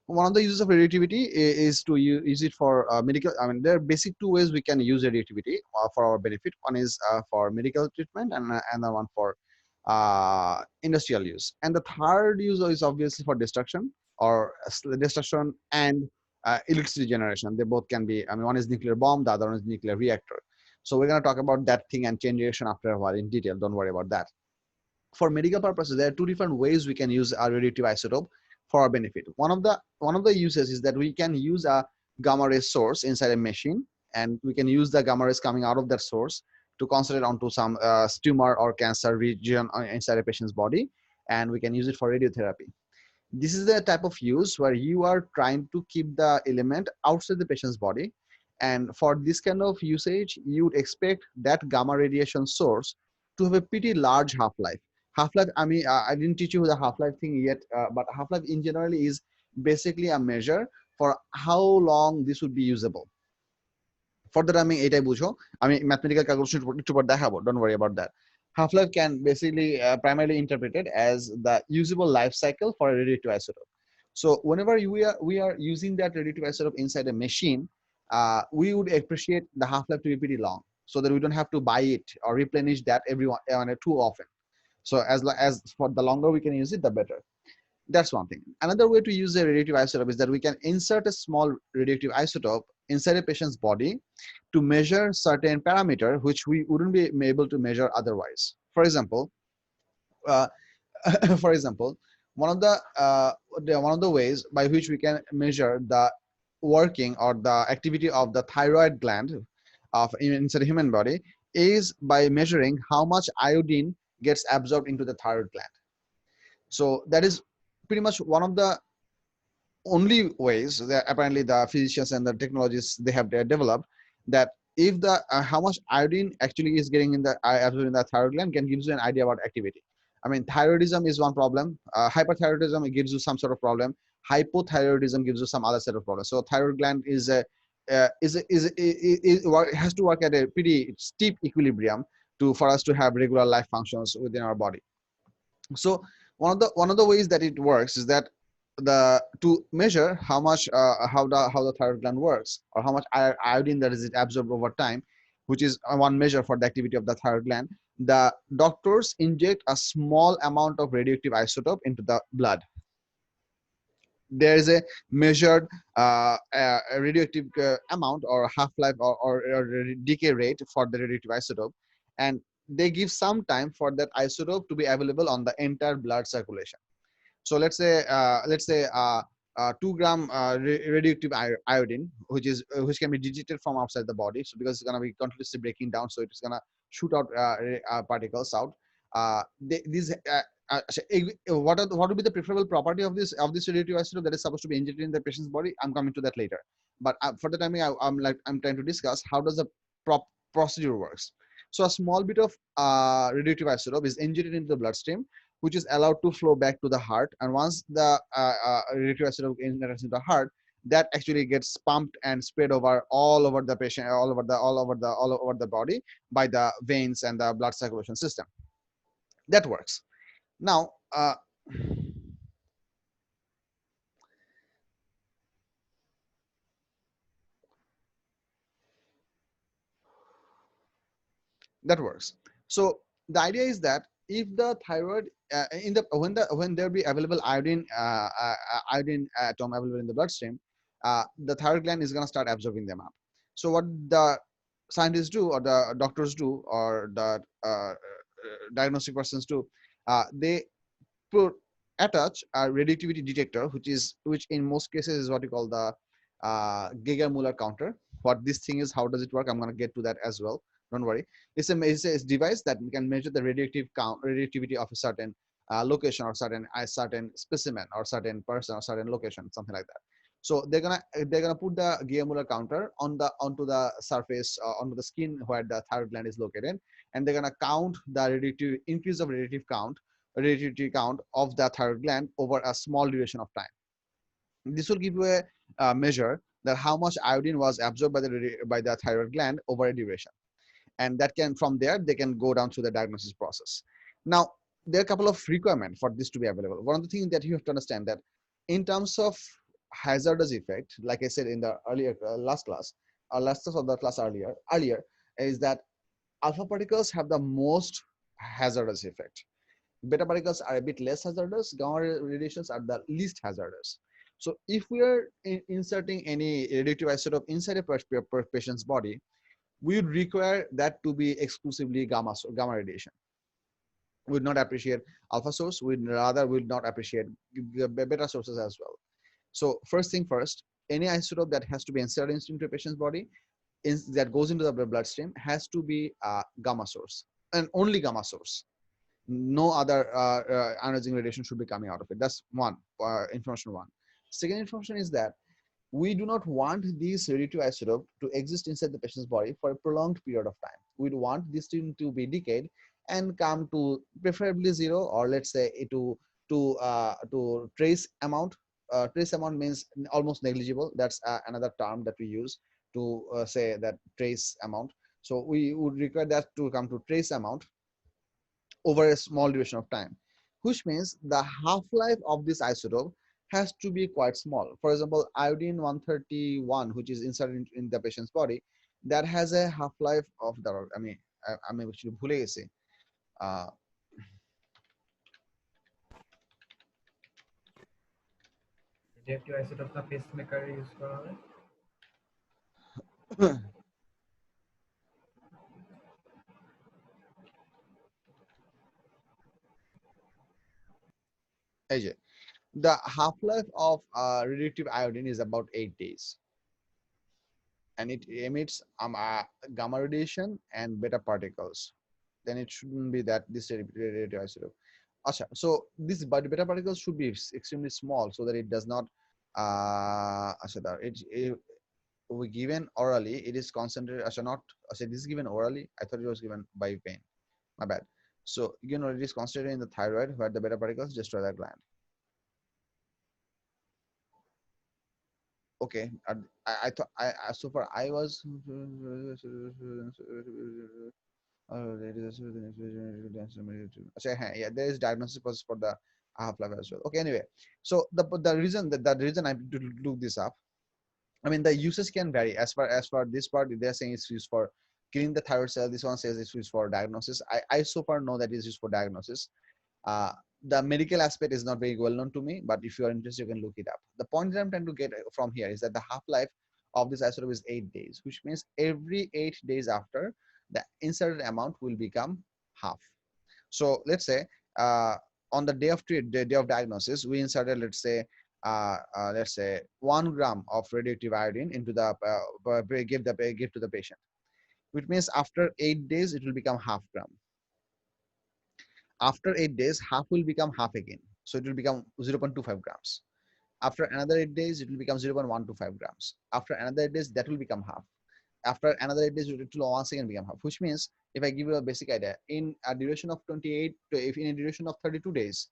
One of the uses of radioactivity is to use it for medical. I mean, there are basic two ways we can use radioactivity for our benefit. One is for medical treatment, and another one for industrial use. And the third use is obviously for destruction or destruction and electricity generation. They both can be. I mean, one is nuclear bomb, the other one is nuclear reactor. So we're going to talk about that thing and chain reaction after a while in detail. Don't worry about that. For medical purposes, there are two different ways we can use a radioactive isotope for our benefit. One of the uses is that we can use a gamma ray source inside a machine, and we can use the gamma rays coming out of that source to concentrate onto some tumor or cancer region inside a patient's body, and we can use it for radiotherapy. This is the type of use where you are trying to keep the element outside the patient's body. And for this kind of usage, you would expect that gamma radiation source to have a pretty large half-life. Half-life, I mean, I didn't teach you the half-life thing yet, but half-life in general is basically a measure for how long this would be usable. Further, আমি এটাই বুঝো, আমি mathematical calculation একটু পর দেখাবো, don't worry about that. Half-life can basically primarily interpreted as the usable life cycle for a radioactive isotope. So whenever we are using that radioactive isotope inside a machine, we would appreciate the half-life to be pretty long, so that we don't have to buy it or replenish that too often. So as for the longer we can use it, the better. That's one thing. Another way to use a radioactive isotope is that we can insert a small radioactive isotope inside a patient's body to measure certain parameter which we wouldn't be able to measure otherwise. For example, uh, for example, one of the ways by which we can measure the working or the activity of the thyroid gland inside a human body is by measuring how much iodine gets absorbed into the thyroid gland. So that is pretty much one of the only ways that apparently the physicians and the technologists they have developed, that if the how much iodine actually is getting in the absorbed in the thyroid gland can gives you an idea about activity. I mean, thyroidism is one problem. Hyperthyroidism gives you some sort of problem. Hypothyroidism gives you some other set of problems. So thyroid gland is a has to work at a pretty steep equilibrium to for us to have regular life functions within our body. So one of the ways that it works is that the to measure how much how the thyroid gland works, or how much iodine that is it absorbed over time, which is one measure for the activity of the thyroid gland. The doctors inject a small amount of radioactive isotope into the blood. There is a measured radioactive amount or half-life or decay rate for the radioactive isotope, and they give some time for that isotope to be available on the entire blood circulation. So let's say 2 gram radioactive iodine, which can be detected from outside the body. So because it's going to be continuously breaking down, so it's going to shoot out particles out. These what would be the preferable property of this radioactive isotope that is supposed to be injected in the patient's body? I'm coming to that later. But for the time being, I'm trying to discuss how does the procedure works. So a small bit of radioactive isotope is injected into the bloodstream, which is allowed to flow back to the heart. And once the radioactive isotope enters into the heart, that actually gets pumped and spread over all over the patient, all over the body by the veins and the blood circulation system. That works. Now, that works. So the idea is that if the thyroid in the when there be available iodine atom available in the bloodstream, the thyroid gland is going to start absorbing them up. So what the scientists do, or the doctors do, or the diagnostic persons do, they put attach a radioactivity detector, which in most cases is what you call the Geiger-Müller counter. What this thing is, how does it work? I'm going to get to that as well. Don't worry. It's a device that can measure the radioactivity of a certain location, or certain specimen, or certain person, or certain location, something like that. So they're gonna put the Geiger-Müller counter onto the surface, onto the skin where the thyroid gland is located, and they're gonna count the increase of radioactivity count of the thyroid gland over a small duration of time. This will give you a measure that how much iodine was absorbed by the thyroid gland over a duration, and that can, from there they can go down through the diagnosis process. Now there are a couple of requirements for this to be available. One of the things that you have to understand, that in terms of hazardous effect, like I said in the earlier last class, or last class of the class earlier, is that alpha particles have the most hazardous effect. Beta particles are a bit less hazardous. Gamma radiations are the least hazardous. So if we are inserting any radioactive isotope inside a patient's body, we would require that to be exclusively gamma radiation. We would not appreciate alpha source. We'd rather would not appreciate beta sources as well. So first thing first, any isotope that has to be inserted into a patient's body that goes into the bloodstream has to be a gamma source and only gamma source. No other ionizing radiation should be coming out of it. That's one information one. Second information is that we do not want these radioactive isotope to exist inside the patient's body for a prolonged period of time. We want this thing to be decayed and come to preferably zero, or let's say to trace amount. Trace amount means almost negligible. That's another term that we use to say that trace amount. So we would require that to come to trace amount over a small duration of time, which means the half-life of this isotope has to be quite small. For example, iodine 131, which is inserted in the patient's body, that has a half-life of the, আমি actually ভুলে গেছি radioactive isotope का pacemaker use করা হয় এই যে the half-life of radioactive iodine is about 8 days, and it emits gamma radiation and beta particles. Then it shouldn't be that this radioactive isotope. Achha, so this beta particles should be extremely small so that it does not it we given orally, it is concentrated. Not this is given orally. I thought it was given by vein. My bad. So it is concentrated in the thyroid where the beta particles destroy the gland. Okay, I thought so far I was yeah, there is diagnosis process for the half life as well. Okay, anyway, so the reason the reason I to look this up, I mean the uses can vary. As far this part, they're saying it's used for killing the thyroid cell. This one says it's used for diagnosis. I so far know that it's used for diagnosis. Uh, the medical aspect is not very well known to me, but if you are interested, you can look it up. The point that I'm trying to get from here is that the half-life of this isotope is 8 days, which means every 8 days after, the inserted amount will become half. So let's say on the day of diagnosis, we inserted, let's say 1 gram of radioactive iodine into the give to the patient, which means after 8 days it will become half gram. After 8 days, half will become half again. So it will become 0.25 grams. After another 8 days, it will become 0.125 grams. After another 8 days, that will become half. After another 8 days, it will once again become half, which means if I give you a basic idea, in a duration of 28, if in a duration of 32 days,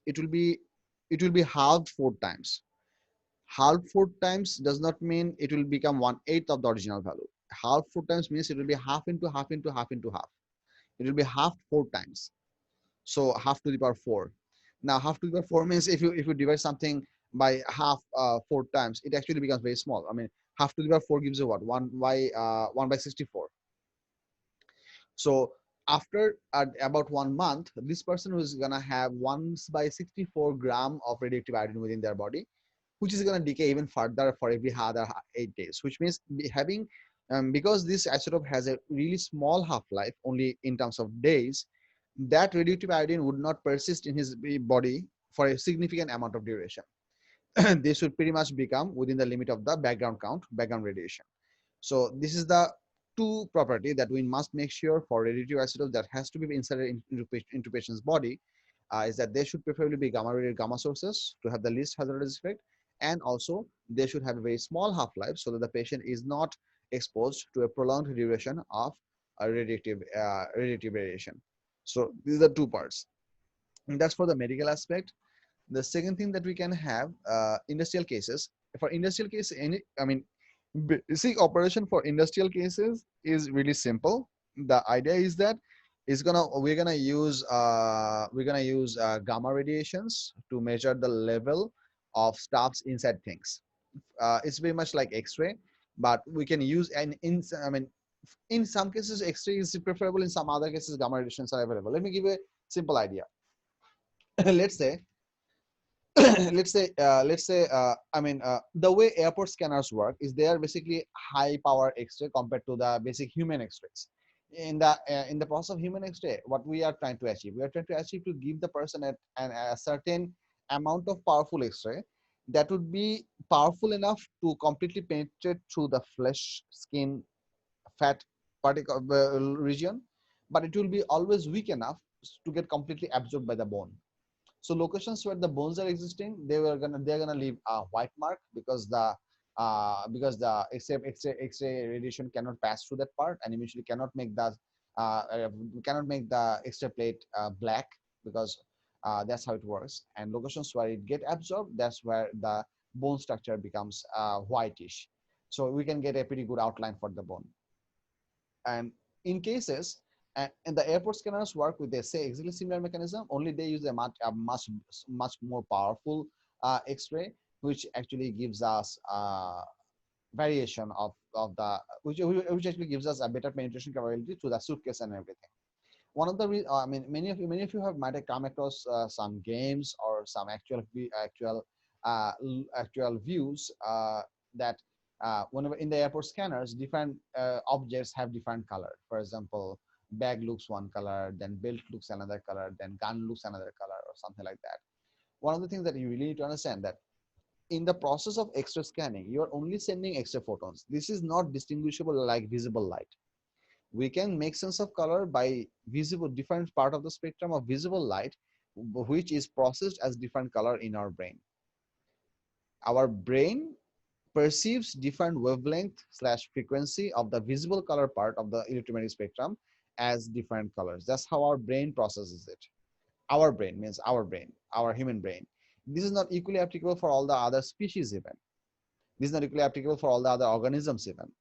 it will be halved 4 times. Halved 4 times does not mean it will become 1/8 of the original value. Halved 4 times means it will be half into half into half into half. It will be halved 4 times. So half to the power 4. Now half to the power 4 means if you divide something by half 4 times, it actually becomes very small. I mean, half to the power 4 gives you what? 1/64. So after about 1 month, this person who is gonna have 1/64 gram of radioactive iodine within their body, which is going to decay even further for every other 8 days, which means having because this isotope has a really small half-life, only in terms of days, that radioactive iodine would not persist in his body for a significant amount of duration. They should pretty much become within the limit of the background count, background radiation. So this is the two property that we must make sure for radioactive isotope that has to be inserted into patient's body, is that they should preferably be gamma sources to have the least hazardous effect, and also they should have a very small half-life so that the patient is not exposed to a prolonged duration of radiative radiation. So these are the two parts. And that's for the medical aspect. The second thing that we can have, industrial cases. For industrial case, basic operation for industrial cases is really simple. The idea is that we're gonna use gamma radiations to measure the level of stuffs inside things. It's very much like X-ray, but we can use an I mean, in some cases X-ray is preferable. In some other cases, gamma radiations are available. Let me give a simple idea. let's say the way airport scanners work is they are basically high power X-ray compared to the basic human X-rays. In the process of human X-ray, what we are trying to achieve, we are trying to achieve to give the person a certain amount of powerful X-ray that would be powerful enough to completely penetrate through the flesh, skin, fat particle region, but it will be always weak enough to get completely absorbed by the bone. So locations where the bones are existing, they're gonna leave a white mark because the X-ray radiation cannot pass through that part, and eventually cannot make the X-ray plate black, because that's how it works. And locations where it get absorbed, that's where the bone structure becomes whitish. So we can get a pretty good outline for the bone. And in cases, and the airport scanners work with the say exactly similar mechanism, only they use a much more powerful X-ray, which actually gives us variation of the which actually gives us a better penetration capability to the suitcase and everything. One of the I mean, many of you have might have come across some games or some actual views that whenever in the airport scanners, different objects have different color. For example, bag looks one color, then belt looks another color, then gun looks another color, or something like that. One of the things that you really need to understand, that in the process of X-ray scanning, you are only sending X-ray photons. This is not distinguishable like visible light. We can make sense of color by visible different part of the spectrum of visible light, which is processed as different color in our brain. Our brain perceives different wavelength slash frequency of the visible color part of the electromagnetic spectrum as different colors. That's how our brain processes it. Our brain means our brain, our human brain. This is not equally applicable for all the other species even. This is not equally applicable for all the other organisms even.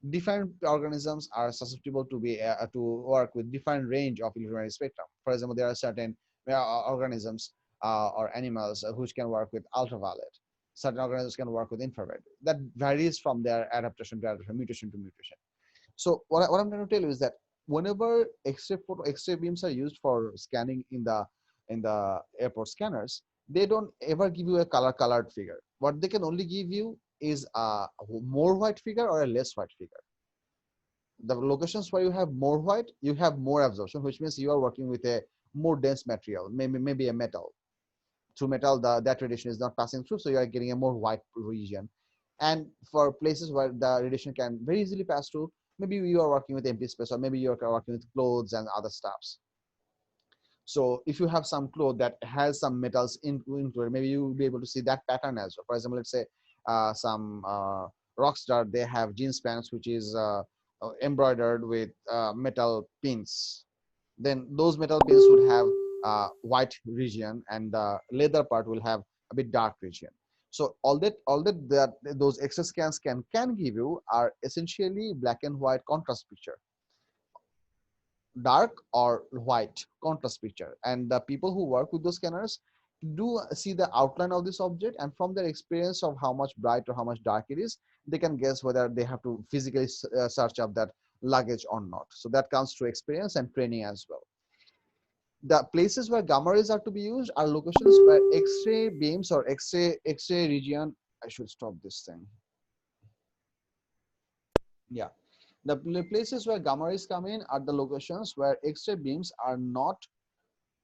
Different organisms are susceptible to work with different range of electromagnetic spectrum. For example, there are certain organisms or animals which can work with ultraviolet. Certain organisms can work with infrared. That varies from their adaptation to adaptation, mutation to mutation. So what I'm trying to tell you is that whenever X-ray beams are used for scanning in the airport scanners, they don't ever give you a colored figure. What they can only give you is a more white figure or a less white figure. The locations where you have more white, you have more absorption, which means you are working with a more dense material, maybe a metal. Through metal, that radiation is not passing through, so you are getting a more white region. And for places where the radiation can very easily pass through, maybe you are working with empty space, or maybe you are working with clothes and other stuffs. So if you have some cloth that has some metals into it, maybe you will be able to see that pattern as well. For example, let's say some rock star, they have jeans pants which is embroidered with metal pins. Then those metal pins would have white region, and the leather part will have a bit dark region. So all that those X-ray scans can give you are essentially black and white contrast picture, dark or white contrast picture. And the people who work with those scanners do see the outline of this object, and from their experience of how much bright or how much dark it is, they can guess whether they have to physically search up that luggage or not. So that comes through experience and training as well. The places where gamma rays are to be used are locations where X-ray beams or X-ray region. I should stop this thing. Yeah, the places where gamma rays come in are the locations where X-ray beams are not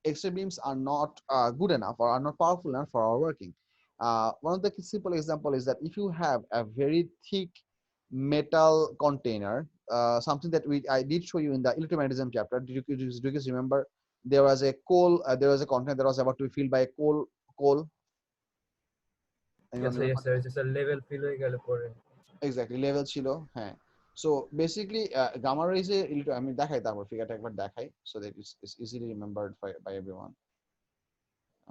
good enough or are not powerful enough for our working. One of the simple example is that if you have a very thick metal container, something that I did show you in the electromagnetism chapter. Do you guys remember? There was a there was a container that was about to be filled by a coal. Anyone Yes, remember sir. that? It's a level feel হয়ে গেলে পরে। Exactly, level ছিল, হ্যাঁ. So basically, gamma rays আমি দেখাই তারপর ফিগারটা একবার দেখাই, so that it's easily remembered by everyone.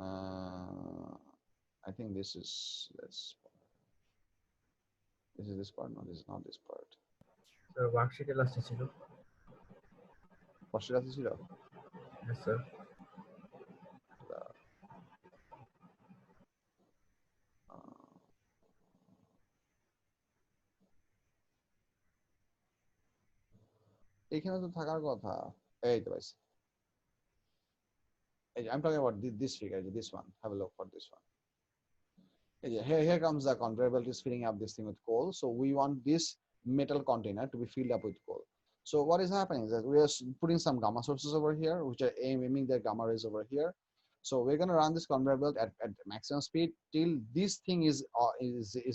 Uh, I think this is this part. No, this is not this part. Sir ওয়ার্কশিটে লাস্টে ছিল। কষ্টের আছে ছিল। Yes, sir. এখানে তো থাকার কথা। এই তো পাইছি। I'm talking about this figure, this one. Have a look for this one. Here comes the conveyor is filling up this thing with coal. So we want this metal container to be filled up with coal. So what is happening is that we are putting some gamma sources over here, which are aiming their gamma rays over here. So we're going to run this conveyor belt at maximum speed till this thing is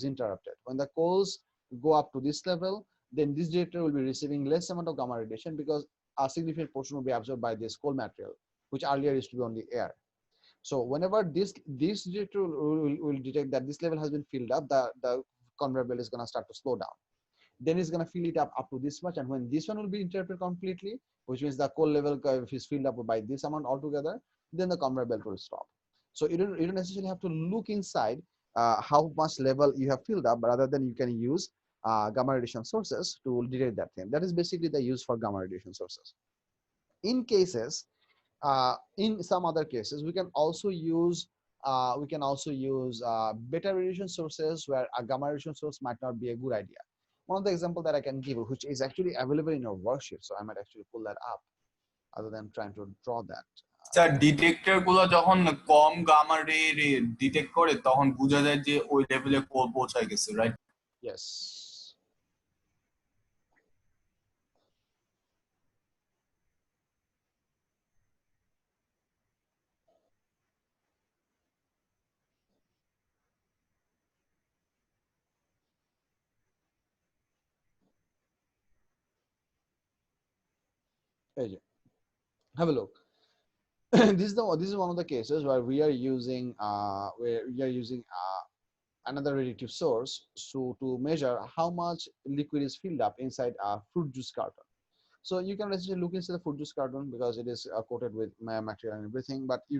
interrupted. When the coals go up to this level, then this detector will be receiving less amount of gamma radiation because a significant portion will be absorbed by this coal material, which earlier used to be only air. So whenever this detector will detect that this level has been filled up, the conveyor belt is going to start to slow down. Then it's going to fill it up to this much, and when this one will be interrupted completely, which means the coal level is filled up by this amount altogether, then the conveyor belt will stop. So you don't necessarily have to look inside how much level you have filled up, but rather than you can use gamma radiation sources to detect that thing. That is basically the use for gamma radiation sources. In cases in some other cases, we can also use beta radiation sources where a gamma radiation source might not be a good idea. One of the example that I can give, which is actually available in your worksheet, so I might actually pull that up, other than trying to draw that. Sir detector গুলো যখন কম gamma রে detect করে তখন বোঝা যায় যে ওই লেভেলে পৌঁছায় গেছে, right? Yes. Have a look. This is one of the cases where we are using another reactive source to measure how much liquid is filled up inside a fruit juice carton. So you can essentially look inside the fruit juice carton because it is coated with material and everything, but you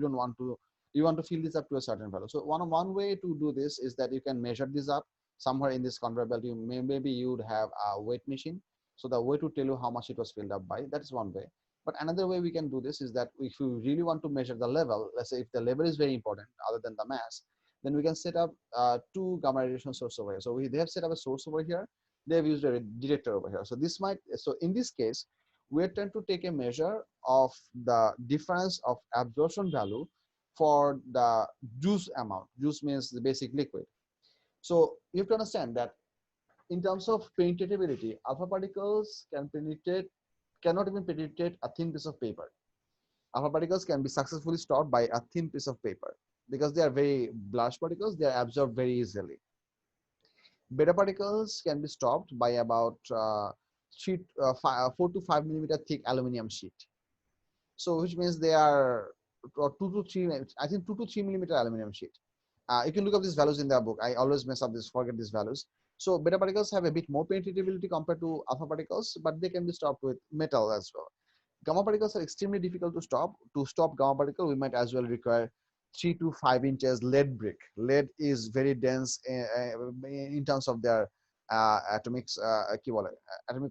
want to fill this up to a certain value. So one way to do this is that you can measure this up somewhere in this conveyor belt. Maybe you would have a weight machine, so the way to tell you how much it was filled up by, that is one way. But another way we can do this is that if you really want to measure the level, let's say if the level is very important other than the mass, then we can set up two gamma radiation source over here. So they have set up a source over here. They have used a detector over here. So in this case, we're trying to take a measure of the difference of absorption value for the juice amount. Juice means the basic liquid. So you have to understand that in terms of penetratability, alpha particles cannot even penetrate a thin piece of paper. Alpha particles can be successfully stopped by a thin piece of paper because they are very large particles. They are absorbed very easily. Beta particles can be stopped by about 4 to 5 millimeter thick aluminum sheet. So which means they are 2 to 3, I think 2 to 3 millimeter aluminum sheet. You can look up these values in their book. I always mess up this, forget these values. So beta particles have a bit more penetratability compared to alpha particles, but they can be stopped with metal as well. Gamma particles are extremely difficult to stop. To stop gamma particle, we might as well require 3 to 5 inches lead brick. Lead is very dense in terms of their atomic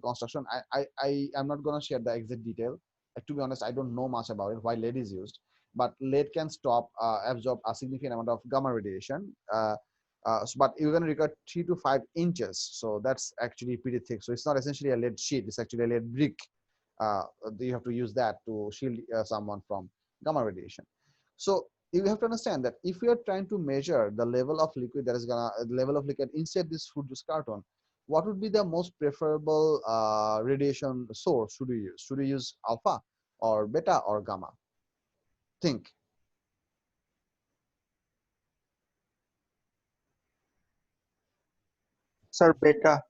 construction. I am not going to share the exact detail. To be honest, I don't know much about it, why lead is used. But lead can absorb a significant amount of gamma radiation. But you're going to require 3 to 5 inches. So that's actually pretty thick. So it's not essentially a lead sheet. It's actually a lead brick. You have to use that to shield someone from gamma radiation. So you have to understand that if we are trying to measure the level of liquid inside this fruit juice carton, what would be the most preferable radiation source should we use? Should we use alpha or beta or gamma? Think. Sir, beta.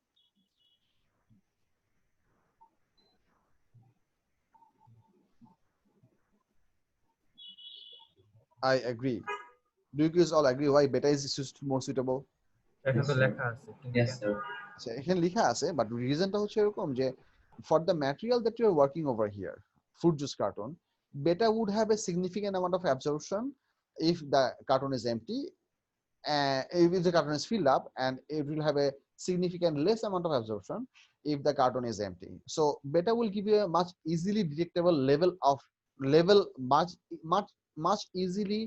I agree. Do you guys all agree why beta is more suitable? এখন তো লেখা আছে কিন্তু Yes, কেন? sir. এখানে লেখা আছে, but রিজনটা হচ্ছে এরকম যে for the material that you're working over here, fruit juice carton, beta would have a significant amount of absorption if the carton is empty, if the carton is filled up, and it will have a significant less amount of absorption if the carton is empty. So beta will give you a much easily detectable much easily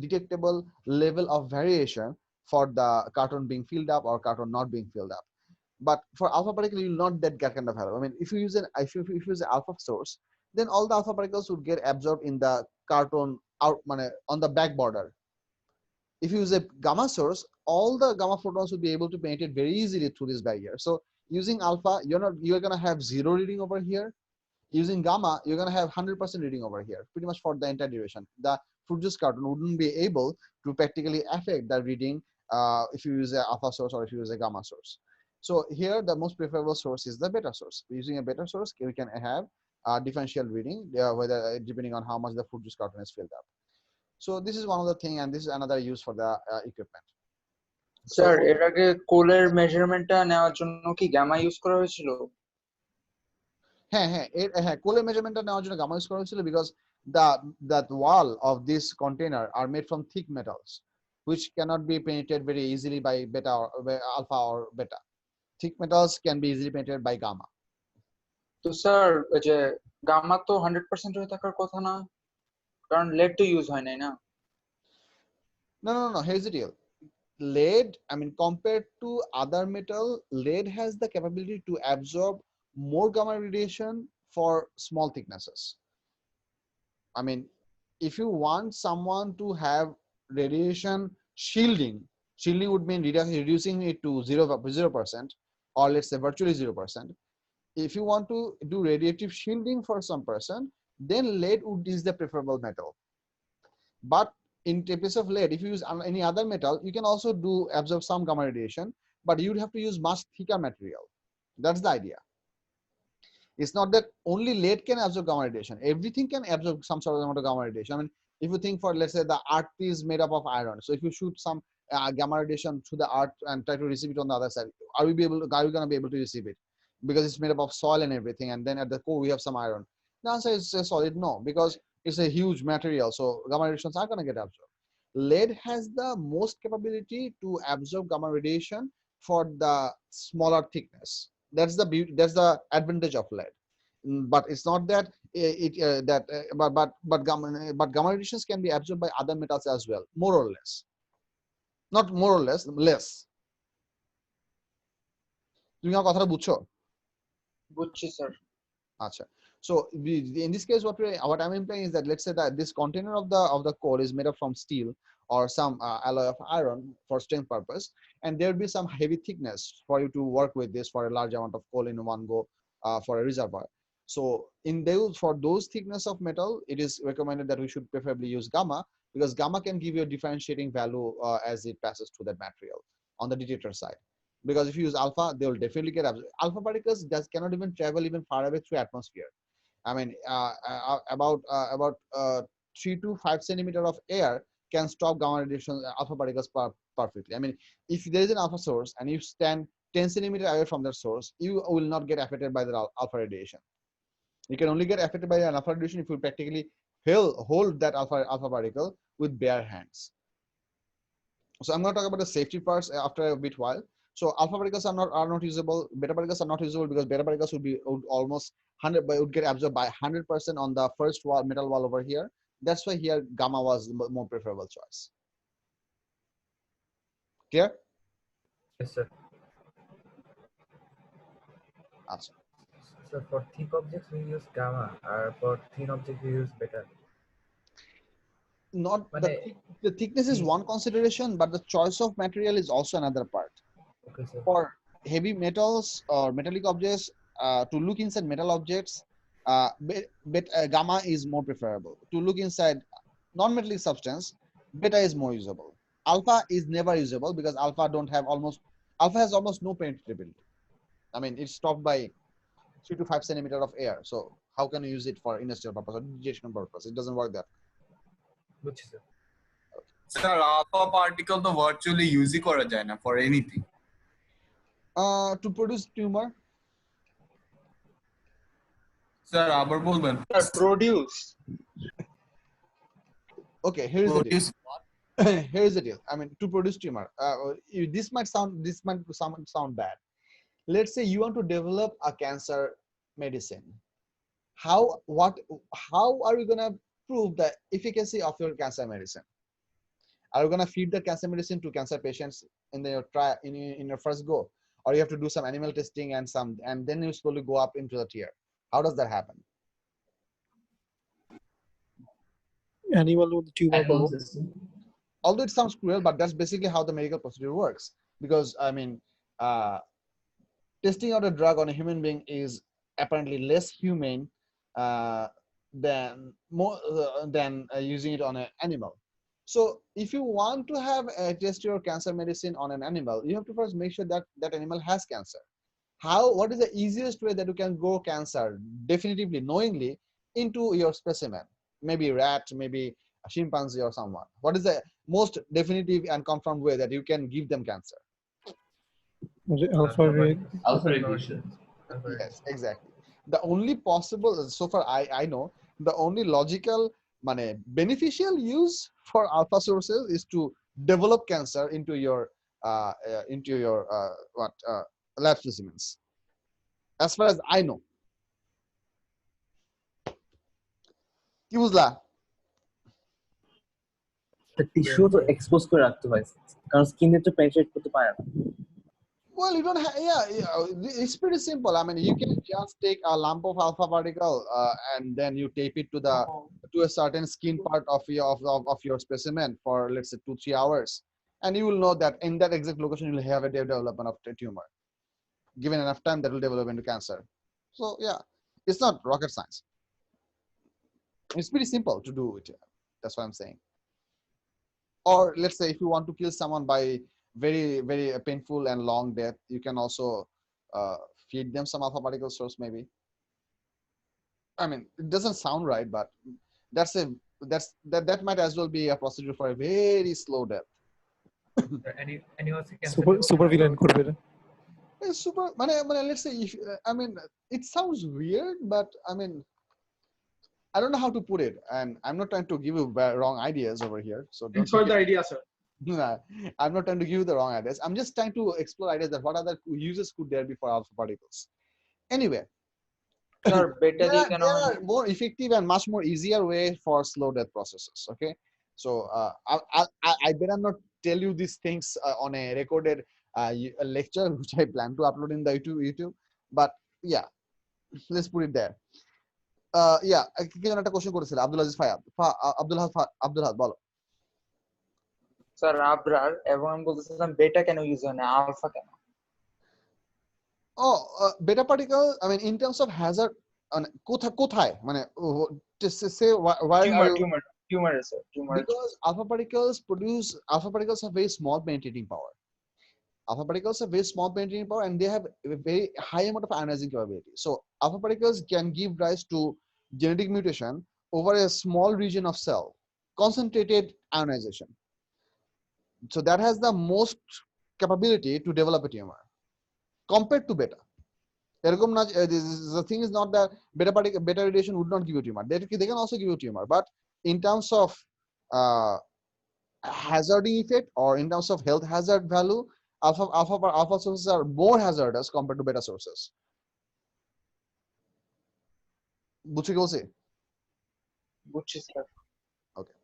detectable level of variation for the carton being filled up or carton not being filled up. But for alpha particle, you will not get that kind of help. I mean, if you use if you use an alpha source, then all the alpha particles would get absorbed in the carton out on the back border. If you use a gamma source, all the gamma photons will be able to penetrate very easily through this barrier. So using alpha, you're gonna have zero reading over here. Using gamma, you're gonna have 100% reading over here, pretty much for the entire duration. The fruit juice carton wouldn't be able to practically affect the reading if you use an alpha source or if you use a gamma source. So here, the most preferable source is the beta source. Using a beta source, we can have differential reading, whether depending on how much the fruit juice carton is filled up. So this is one of the thing, and this is another use for the equipment. Sir So এর আগে কোলের মেজারমেন্টটা নেওয়ার জন্য কি gamma use করা হয়েছিল? হ্যাঁ, কোলের মেজারমেন্টটা নেওয়ার জন্য গামা ইউজ করা হয়েছিল, because that wall of this container are made from thick metals, which cannot be penetrated very easily by beta or alpha or beta. Thick metals can be easily penetrated by gamma. তো sir ওই যে gamma তো 100% হয়ে থাকার কথা না, কারণ lead তো ইউজ হয় নাই না? No. Here's the deal. Lead, I mean, compared to other metal, lead has the capability to absorb more gamma radiation for small thicknesses. I mean, if you want someone to have radiation shielding would mean reducing it to 0%, or let's say virtually 0%. If you want to do radiative shielding for some person, then lead is the preferable metal. But in case of lead, if you use any other metal, you can also absorb some gamma radiation, but you'd have to use much thicker material. That's the idea. It's not that only lead can absorb gamma radiation. Everything can absorb some sort of amount of gamma radiation. I mean, if you think for, let's say, the earth is made up of iron. So if you shoot some gamma radiation through the earth and try to receive it on the other side, are we going to be able to receive it? Because it's made up of soil and everything, and then at the core we have some iron. The answer is a solid no, because it's a huge material, so gamma radiations are going to get absorbed. Lead has the most capability to absorb gamma radiation for the smaller thickness. That's the advantage of lead. But it's not that but gamma radiations can be absorbed by other metals as well, more or less. Not more or less. তুমি আমার কথাটা বুঝছো? বুঝছি sir. Acha. So in this case, what I'm implying is that, let's say that this container of the core is made up from steel or some alloy of iron for strength purpose, and there will be some heavy thickness for you to work with this for a large amount of coal in one go for a reservoir. So for those thickness of metal, it is recommended that we should preferably use gamma, because gamma can give you a differentiating value as it passes through that material on the detector side. Because if you use alpha, they will definitely get absorbed. Alpha particles cannot even travel even far away through atmosphere. I mean, about 3 to 5 centimeter of air can stop gamma radiation alpha particles perfectly. I mean, if there is an alpha source and you stand 10 centimeter away from that source, you will not get affected by the alpha radiation. You can only get affected by an alpha radiation if you practically hold that alpha particle with bare hands. So I'm going to talk about the safety parts after a bit while. So alpha particles are not usable. Beta particles are not usable because beta particles would almost 100, but would get absorbed by 100% on the first wall, metal wall over here. That's why here gamma was the more preferable choice. Clear? Yes, sir. Awesome. So for thick objects we use gamma, or for thin objects we use beta. Not the thickness is one consideration, but the choice of material is also another part. Okay, sir. For heavy metals or metallic objects, to look inside metal objects, gamma is more preferable. To look inside non-metallic substance, beta is more usable. Alpha is never usable because alpha has almost no penetrability. I mean, it's stopped by 3 to 5 centimeter of air. So how can you use it for industrial purpose or digestion purpose? It doesn't work that way. Which is it? Sir, alpha particle to virtually use kora jay na for anything. To produce tumor. Sir, abar bolben. Produce. Okay, here's the deal. Produce what? Here's the deal. I mean, to produce tumor, this might sound bad. Let's say you want to develop a cancer medicine. How are you gonna prove the efficacy of your cancer medicine? Are you gonna feed the cancer medicine to cancer patients in your first go, or you have to do some animal testing and then you slowly go up into the tier? How does that happen? Animal with tumor Animal করব। testing. Although it sounds cruel, but that's basically how the medical procedure works. Because I mean, testing out a drug on a human being is apparently less humane uh, than using it on an animal. So if you want to have a test your cancer medicine on an animal, you have to first make sure that that animal has cancer. What is the easiest way that you can grow cancer definitively, knowingly, into your specimen? Maybe rat, maybe a chimpanzee or someone. What is the most definitive and confirmed way that you can give them cancer? alpha rate Alpha radiation. Yes, exactly. The only possible, so far I know, the only logical beneficial use for alpha sources is to develop cancer into your lab specimens, as far as I know. কি বুঝলা? Tissue তো expose করে রাখতে হয়, কারণ স্কিনে তো penetrate করতে পারে না। Well, you don't have, it's pretty simple. I mean, you can just take a lump of alpha particle and then you tape it to a certain skin part of your specimen for, let's say, 2-3 hours, and you will know that in that exact location you will have a development of a tumor. Given enough time, that will develop into cancer. So yeah, it's not rocket science. It's pretty simple to do it. That's what I'm saying. Or let's say if you want to kill someone by very very painful and long death, you can also feed them some alpha particle source maybe. I mean, it doesn't sound right, but that might as well be a procedure for a very slow death. Super villain করবে এটা। It's super, let's say if I mean, it sounds weird, but I mean, I don't know how to put it, and I'm not trying to give you wrong ideas over here, so don't Thanks for take the it. idea, sir. Nah, I'm not trying to give you the wrong ideas. I'm just trying to explore ideas that what other uses could there be for alpha particles. Anyway, Sir, beta দিয়ে কেন there হয় are না? more effective and much more easier way for slow death processes. Okay, so I better not tell you these things on a recorded lecture, which I plan to upload in the YouTube. But yeah, let's put it there. Yeah, কি যেন একটা question করেছিল আব্দুল আজিজ ফায়াদ, আব্দুল হাদ বলো। Sir Abrar, এবং আমি বলতেছিলাম বেটা কেন ইউজ হয় না, আলফা কেন? Oh, beta particle, I mean, in terms of hazard, কোথায় মানে say why are you, tumour sir, tumour. because alpha particles have very small penetrating power. Alpha particles have very small penetrating power, and they have a very high amount of ionizing capability. So alpha particles can give rise to genetic mutation over a small region of cell, concentrated ionization. So that has the most capability to develop a tumor compared to beta. The thing is not that beta radiation would not give you tumor. They can also give you tumor, but in terms of hazarding effect or in terms of health hazard value, alpha sources are more hazardous compared to beta sources. বুঝছি কি বলছি? বুঝছি sir. Okay.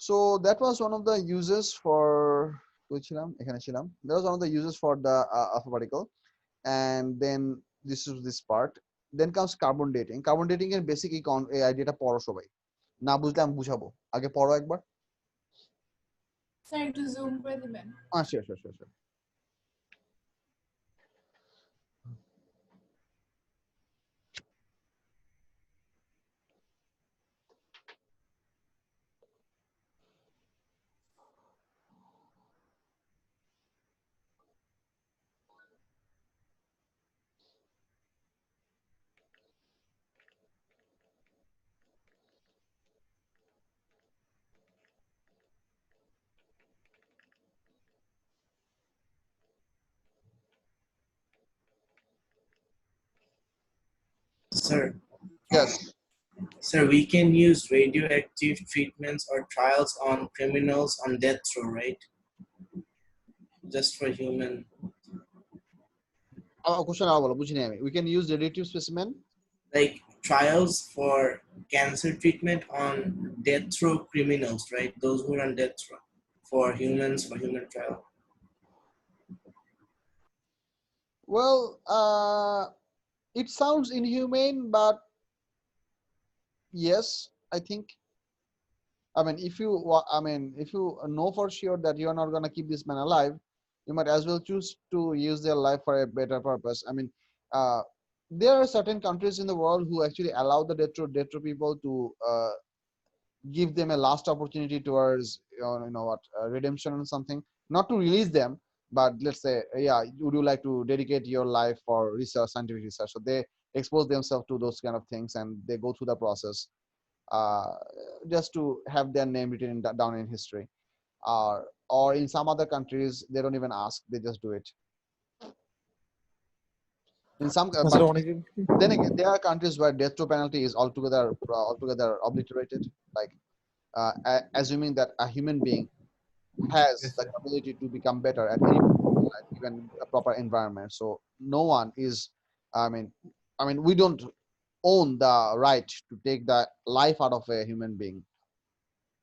So that was one of the uses for that was one of the uses for the alpha particle. And then this is this part. Then comes carbon dating. Carbon dating এর basic এই আইডিয়াটা পড়ো সবাই, না বুঝলে আমি বুঝাবো, আগে পড়ো একবার। স্যার একটু জুম করে দিবেন। Sure. Sir, Yes. sir, we can use radioactive treatments or trials on criminals on death row, right? Just for human. Question বলো, বুঝিনি আমি। We can use radioactive specimen Like trials for cancer treatment on death row criminals, right? Those who are on death row for human trial. Well, it sounds inhumane, but yes, I think. I mean, if you know for sure that you are not gonna keep this man alive, you might as well choose to use their life for a better purpose. I mean, uh, there are certain countries in the world who actually allow the death row people to give them a last opportunity towards redemption or something. Not to release them, but let's say, yeah, would you like to dedicate your life for research, scientific research? So they expose themselves to those kind of things and they go through the process uh, just to have their name written down in history. Or in some other countries, they don't even ask; they just do it. In some, আসলে but অনেকে then again, there are countries where death row penalty is altogether obliterated. Like assuming that a human being has Yes, the sir. ability to become better at any life, given a proper environment. So no one is, I mean, we don't own the right to take the life out of a human being.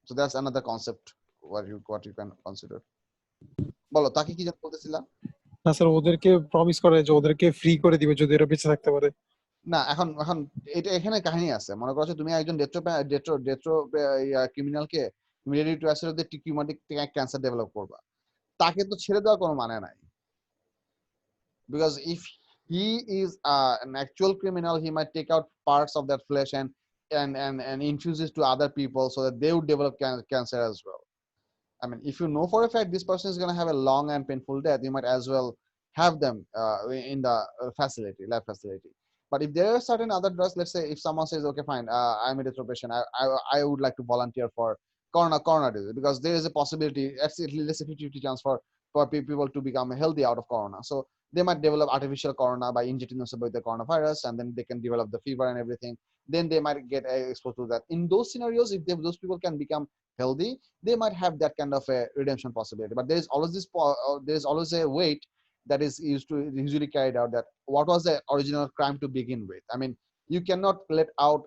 So that's another concept what you can consider. বলো তাকে কি যেন বলতেছিলা? না sir ওদেরকে promise করে যে ওদেরকে free করে দিবে যদি এরা বেঁচে থাকতে পারে। না এখন এখন এটা এখানে কাহিনী আছে। মনে করছো তুমি একজন ডেট্রো ক্রিমিনালকে তুমি রেডি টু অ্যাসেট দিয়ে টিকিউমাটিক ক্যান্সার ডেভেলপ করবা, তাকে তো ছেড়ে দেওয়ার কোনো মানে নাই। Because if he is an actual criminal, he might take out parts of that flesh and infuse it to other people so that they would develop cancer as well. I mean, if you know for a fact this person is going to have a long and painful death, you might as well have them in the lab facility. But if there are certain other drugs, let's say if someone says, okay, fine, I'm a retro patient, I would like to volunteer for corona disease, because there is a possibility, at least a 50-50 chance for people to become healthy out of corona. So they might develop artificial corona by injecting themselves with the coronavirus, and then they can develop the fever and everything. Then they might get exposed to that. In those scenarios, if those people can become healthy, they might have that kind of a redemption possibility. But there is always a weight that is usually carried out, that what was the original crime to begin with. I mean, you cannot let out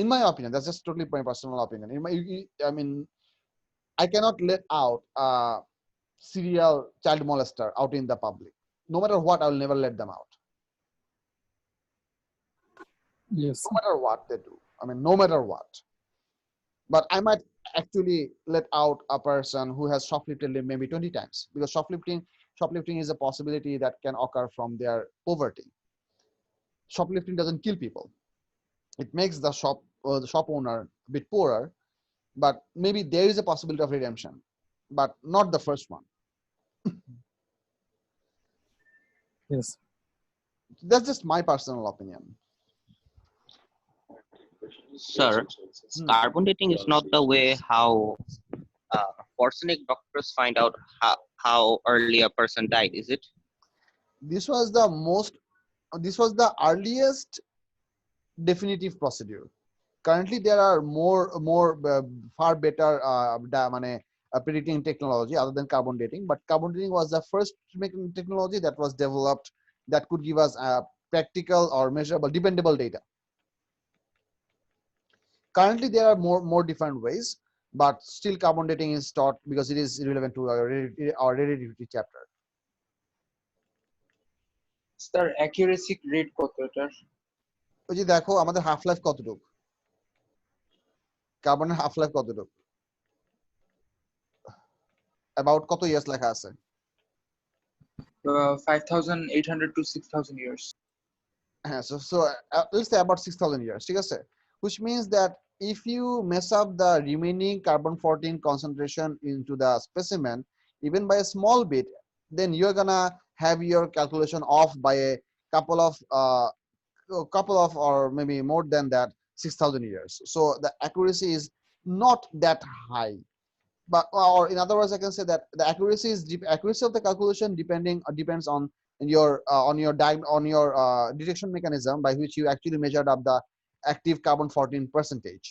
in my opinion, that's just totally my personal opinion. I mean, I cannot let out serial child molester out in the public. No matter what, I will never let them out. Yes No matter what they do. I mean, no matter what. But I might actually let out a person who has shoplifted maybe 20 times, because shoplifting is a possibility that can occur from their poverty. Shoplifting doesn't kill people. It makes the shop owner a bit poorer, but maybe there is a possibility of redemption, but not the first one. Yes That's just my personal opinion. Sir, carbon dating is not the way how forensic doctors find out how early a person died, is it? This was the earliest definitive procedure. Currently there are more far better predicting technology other than carbon dating, but carbon dating was the first technology that was developed that could give us practical or measurable dependable data. Currently there are more different ways, but still carbon dating is taught because it is relevant to our radioactivity chapter. Sir accuracy rate কত এটার? ওই যে দেখো আমাদের half life কতটুকু, কার্বনের half life কতটুকু, about কত ইয়ার্স লেখা আছে? 5800 to 6000 years. হ্যাঁ, so let's say about 6000 years, ঠিক আছে? Which means that if you mess up the remaining carbon-14 concentration into the specimen even by a small bit, then you're gonna have your calculation off by a couple of or maybe more than that 6000 years. So the accuracy is not that high. But or in other words, I can say that the accuracy of the calculation depends on your detection mechanism by which you actually measured up the active carbon-14 percentage,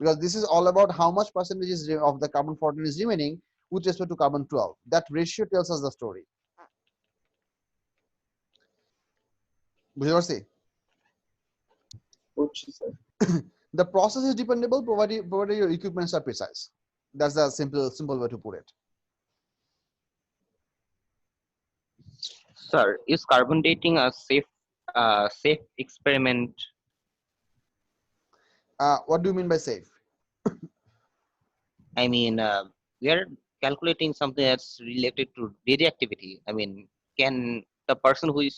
because this is all about how much percentage of the carbon-14 is remaining with respect to carbon-12. That ratio tells us the story. বুঝতে পারছি? বুঝছি sir. The process is dependable provided your equipments are precise. That's the simple way to put it. Sir, is carbon dating a safe experiment? What do you mean by safe? I mean, we are calculating something that's related to radioactivity. I mean, can the person who is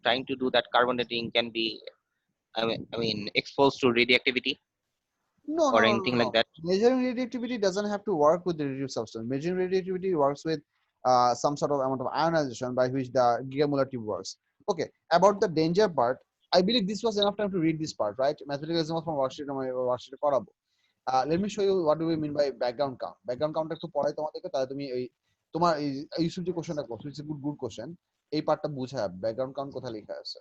trying to do that carbon dating can be, I mean, exposed to radioactivity No, or no, no, no, anything no. like that? Measuring radioactivity doesn't have to work with the radioactive substance. Measuring radioactivity works with some sort of amount of ionization by which the gigamolar tube works. Okay, about the danger part, I believe this was enough time to read this part, right? Mathematical from worksheet করাবো। Let me show you what do we mean by background count. Background count একটু পড়াই তোমাদেরকে, তাহলে তুমি এই তোমার এই issue যে কোশ্চেনটা করছো, ইটস এ গুড কোশ্চেন। এই পার্টটা বুঝে ব্যাকগ্রাউন্ড কাউন্ট কোথায় লেখা আছে।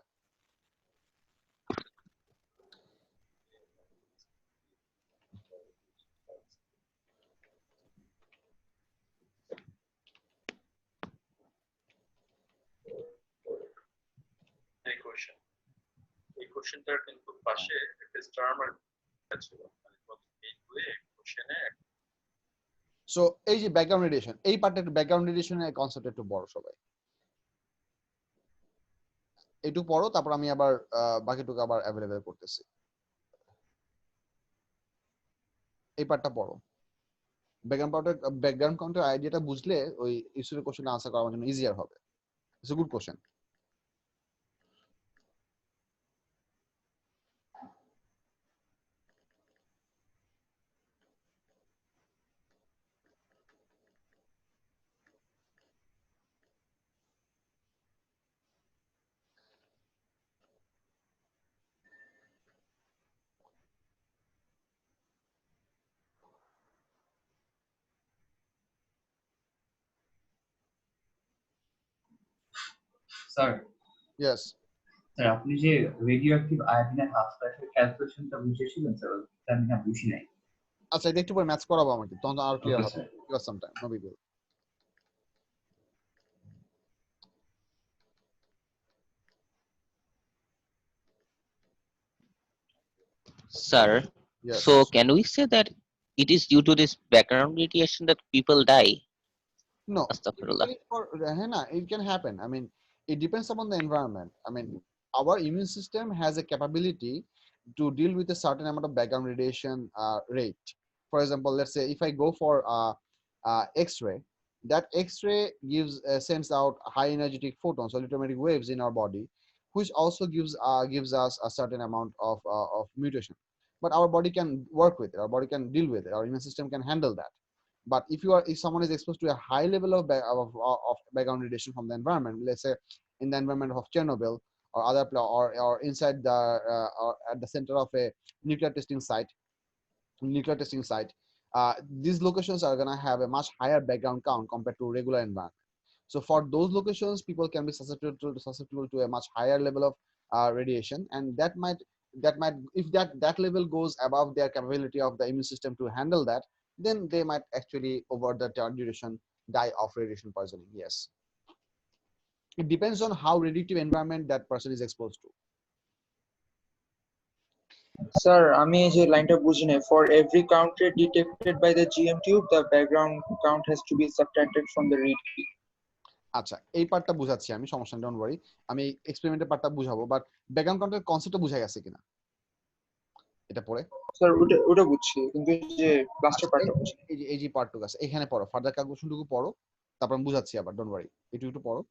এই কোশ্চেন এই কোশ্চেনটার কিন্তু পাশে একটা স্টার মার্ক ছিল, মানে এই দুয়ে কোশ্চেনে। সো এই যে ব্যাকগ্রাউন্ড রেডিয়েশন, এই পার্টটা একটু ব্যাকগ্রাউন্ড রেডিয়েশনের কনসেপ্ট একটু বড় সবাই একটু পড়ো, তারপর আমি আবার বাকিটুকু আবার অ্যাভেলেবেল করতেছি। এই পার্টটা পড়ো। ব্যাকগ্রাউন্ড কাউন্টের আইডিয়াটা বুঝলে ওই ইস্যুর কোশ্চেন আনসার করার জন্য ইজিয়ার হবে। It's a good question. Sir, yes sir আপনি যে রেডিওঅ্যাক্টিভ আয়োডিনের হাফ লাইফের ক্যালকুলেশনটা বুঝিয়েছিলেন স্যার, আমি না বুঝি নাই। আচ্ছা, এটা একটু পরে ম্যাথস করাবো আমাকে, তখন আর ক্লিয়ার ওকে হবে। Sir. Give us some time, no big deal. Sir, Yes. so can we say that it is due to this background radiation that people die? No, Astaghfirullah. it can happen. I mean, it depends upon the environment. I mean, our immune system has a capability to deal with a certain amount of background radiation rate. For example, let's say if I go for X-ray, that X-ray sends out high energetic photons or electromagnetic waves in our body, which also gives us a certain amount of mutation. But our body can work with it. Our body can deal with it. Our immune system can handle that. But if someone is exposed to a high level of background radiation from the environment, let's say in the environment of Chernobyl or or inside the or at the center of a nuclear testing site, nuclear testing site, these locations are going to have a much higher background count compared to regular environment. So for those locations, people can be susceptible to a much higher level of radiation, and that might if that level goes above their capability of the immune system to handle that, then they might actually over the duration die of radiation poisoning. Yes, it depends on how radioactive environment that person is exposed to. Sir আমি এই যে লাইনটা বুঝি নাই, for every count rate detected by the G M tube the background count has to be subtracted from the read কি। আচ্ছা, এই পার্টটা বুঝাচ্ছি আমি, সমস্যা ডোন্ট ওয়ারি, আমি এক্সপেরিমেন্টের পার্টটা বুঝাবো, বাট ব্যাকগ্রাউন্ড কাউন্টের কনসেপ্টটা বুঝা গেছে কিনা এটা পড়ে? স্যার ওটা বুঝছি, কিন্তু এই যে লাস্টের পার্টটা বুঝি। এই যে পার্টটুকু আছে এখানে পড়ো, ফার্দার ক্যালকুলেশনটুকু পড়ো, তারপর আমি বুঝাচ্ছি আবার, ডোন্ট ওয়ারি, একটু পড়ো।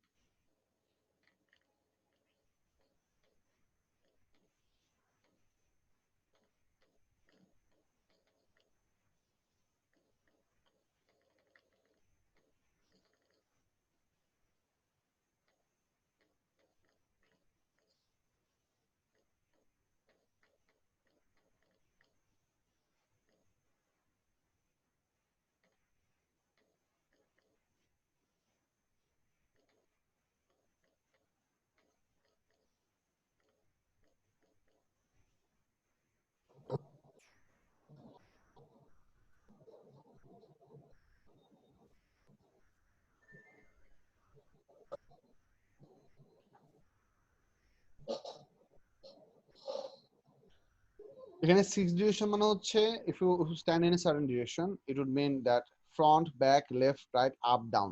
এখানে 6 ডিরেকশন মানে হচ্ছে if you stand in a certain direction, it would mean that front, back, left, right, up, down,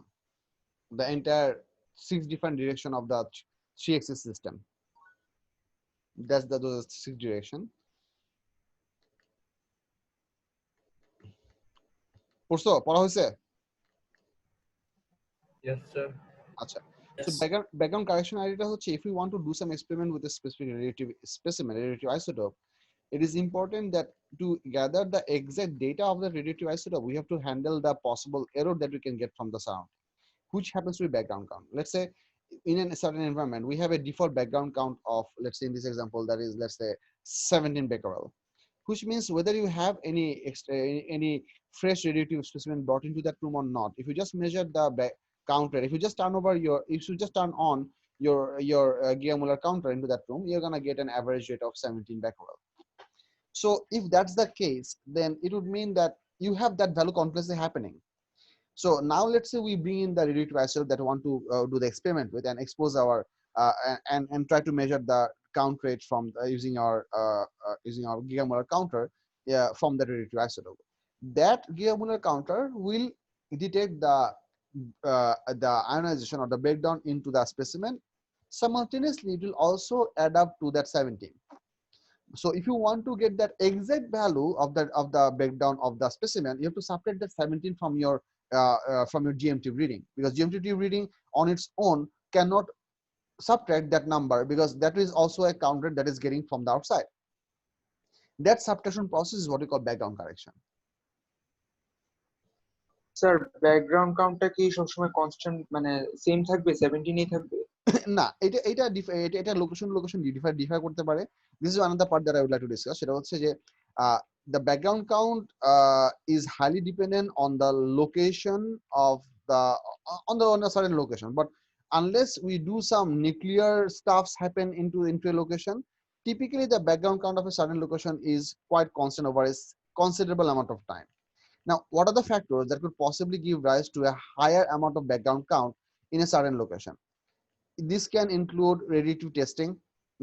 the entire 6 different direction of the 3-axis system. That's those 6 direction. পড়া হয়েছে? Yes, sir. আচ্ছা। So Yes. background correction idea হচ্ছে, if we want to do some experiment with a specific relative specimen, relative isotope, it is important that to gather the exact data of the relative isotope, we have to handle the possible error that we can get from the sound, which happens to be background count. Let's say in a certain environment, we have a default background count of, let's say in this example, that is, let's say 17 becquerel, which means whether you have any any fresh radioactive specimen brought into that room or not, if you just measure the counter, if you just turn over your, if you just turn on your Geiger-Müller counter into that room, you're gonna get an average rate of 17 becquerel. So if that's the case, then it would mean that you have that value continuously happening. So now let's say we bring in the radioactive isotope that we want to do the experiment with and expose our and try to measure the count rate from using our Geiger-Müller counter from the radioactive isotope. That Geiger-Müller counter will detect the ionization or the breakdown into the specimen. Simultaneously, it will also add up to that 17. So if you want to get that exact value of the breakdown of the specimen, you have to subtract that 17 from your GMT reading, because GMT reading on its own cannot subtract that number, because that is also a counter that is getting from the outside. That subtraction process is what we call background correction. Sir background কাউন্টটা কি সবসময় constant মানে same থাকবে 17ই থাকবে? না, এটা location differ করতে পারে। This is another part that I would like to discuss. সেটা হচ্ছে যে the background count is highly dependent on the location of the on a certain location, but unless we do some nuclear stuffs happen into a location, typically the background count of a certain location is quite constant over a considerable amount of time. Now, what are the factors that could possibly give rise to a higher amount of background count in a certain location? This can include radioactive testing.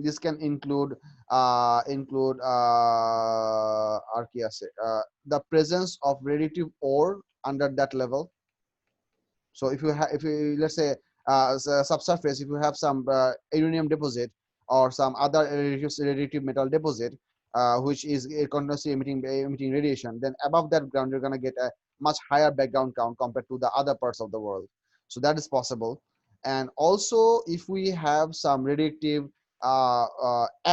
This can include the presence of radioactive ore under that level. So if you let's say subsurface, if you have some uranium deposit or some other radioactive metal deposit which is continuously emitting radiation, then above that ground you're going to get a much higher background count compared to the other parts of the world. So that is possible. And also, if we have some radioactive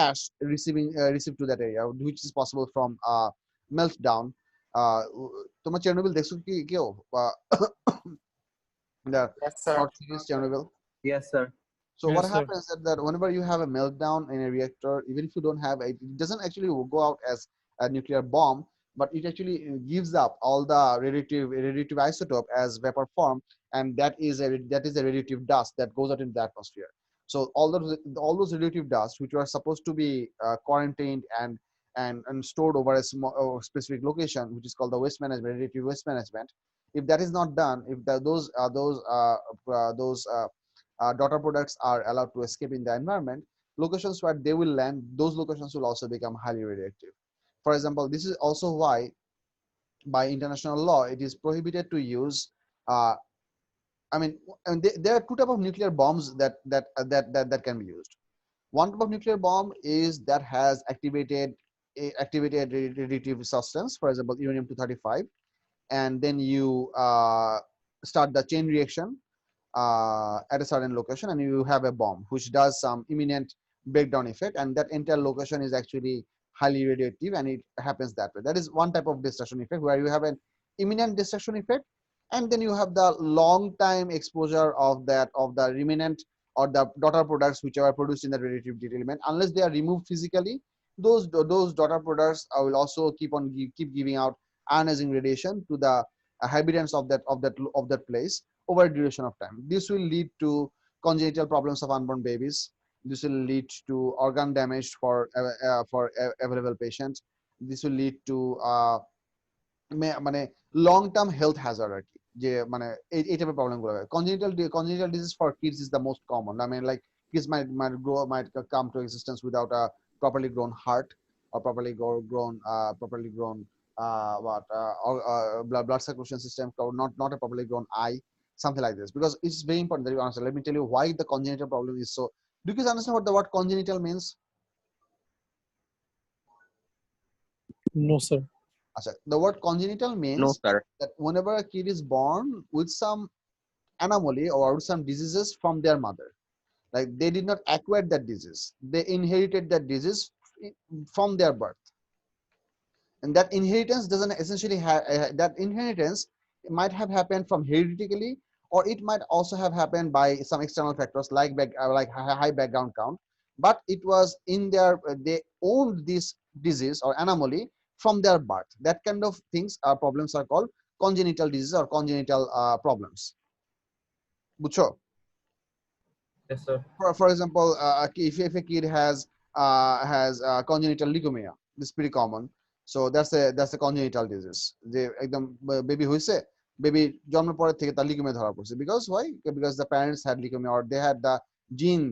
ash received to that area, which is possible from meltdown. তোমার Chernobyl দেখছো কি কেউ? The Yes, sir. short series Chernobyl. Yes, sir. So what happens is that whenever you have a meltdown in a reactor, even if you don't have it doesn't actually go out as a nuclear bomb, but it actually gives up all the radioactive isotope as vapor form, and that is a radioactive dust that goes out into the atmosphere. So all those radioactive dust which are supposed to be quarantined and stored over a specific location, which is called the waste management, radioactive waste management. If that is not done, if those daughter products are allowed to escape in the environment, locations where they will land, those locations will also become highly radioactive. For example, this is also why by international law it is prohibited to use there are two types of nuclear bombs that can be used. One type of nuclear bomb is that has activated radioactive substance, for example uranium-235, and then you start the chain reaction at a certain location, and you have a bomb which does some imminent breakdown effect, and that entire location is actually highly radioactive, and it happens that way. That is one type of destruction effect, where you have an imminent destruction effect, and then you have the long time exposure of the remnant or the daughter products which are produced in the radioactive element. Unless they are removed physically, those daughter products will also keep giving out ionizing radiation to the inhabitants of that place over a duration of time. This will lead to congenital problems of unborn babies. This will lead to organ damage for available patients. This will lead to মানে long term health Hazard আর কি, যে মানে এই টাইপের problem গুলো হয়। congenital disease for kids is the most common. I mean, like kids might come to existence without a properly grown heart or properly grown blood circulation system, or not a properly grown eye. something like this, because it's very important that you answer. Let me tell you why the congenital problem is so. Do you guys understand what the word congenital means? No, sir. The word congenital No, means sir. that whenever a kid is born with some anomaly or with some diseases from their mother, like they did not acquire that disease, they inherited that disease from their birth, and that inheritance doesn't essentially have that inheritance might have happened from hereditally, or it might also have happened by some external factors like high background count, but it was in their they owned this disease or anomaly from their birth. That kind of things problems are called congenital disease or congenital problems. Bucho? Yes, sir. For example, if a kid has congenital leukemia, this is pretty common. So that's a congenital disease. যে একদম baby হইছে, baby জন্মের পরে থেকে তার leukemia ধরা পড়ছে, because why? Because the parents had leukemia, or they had the gene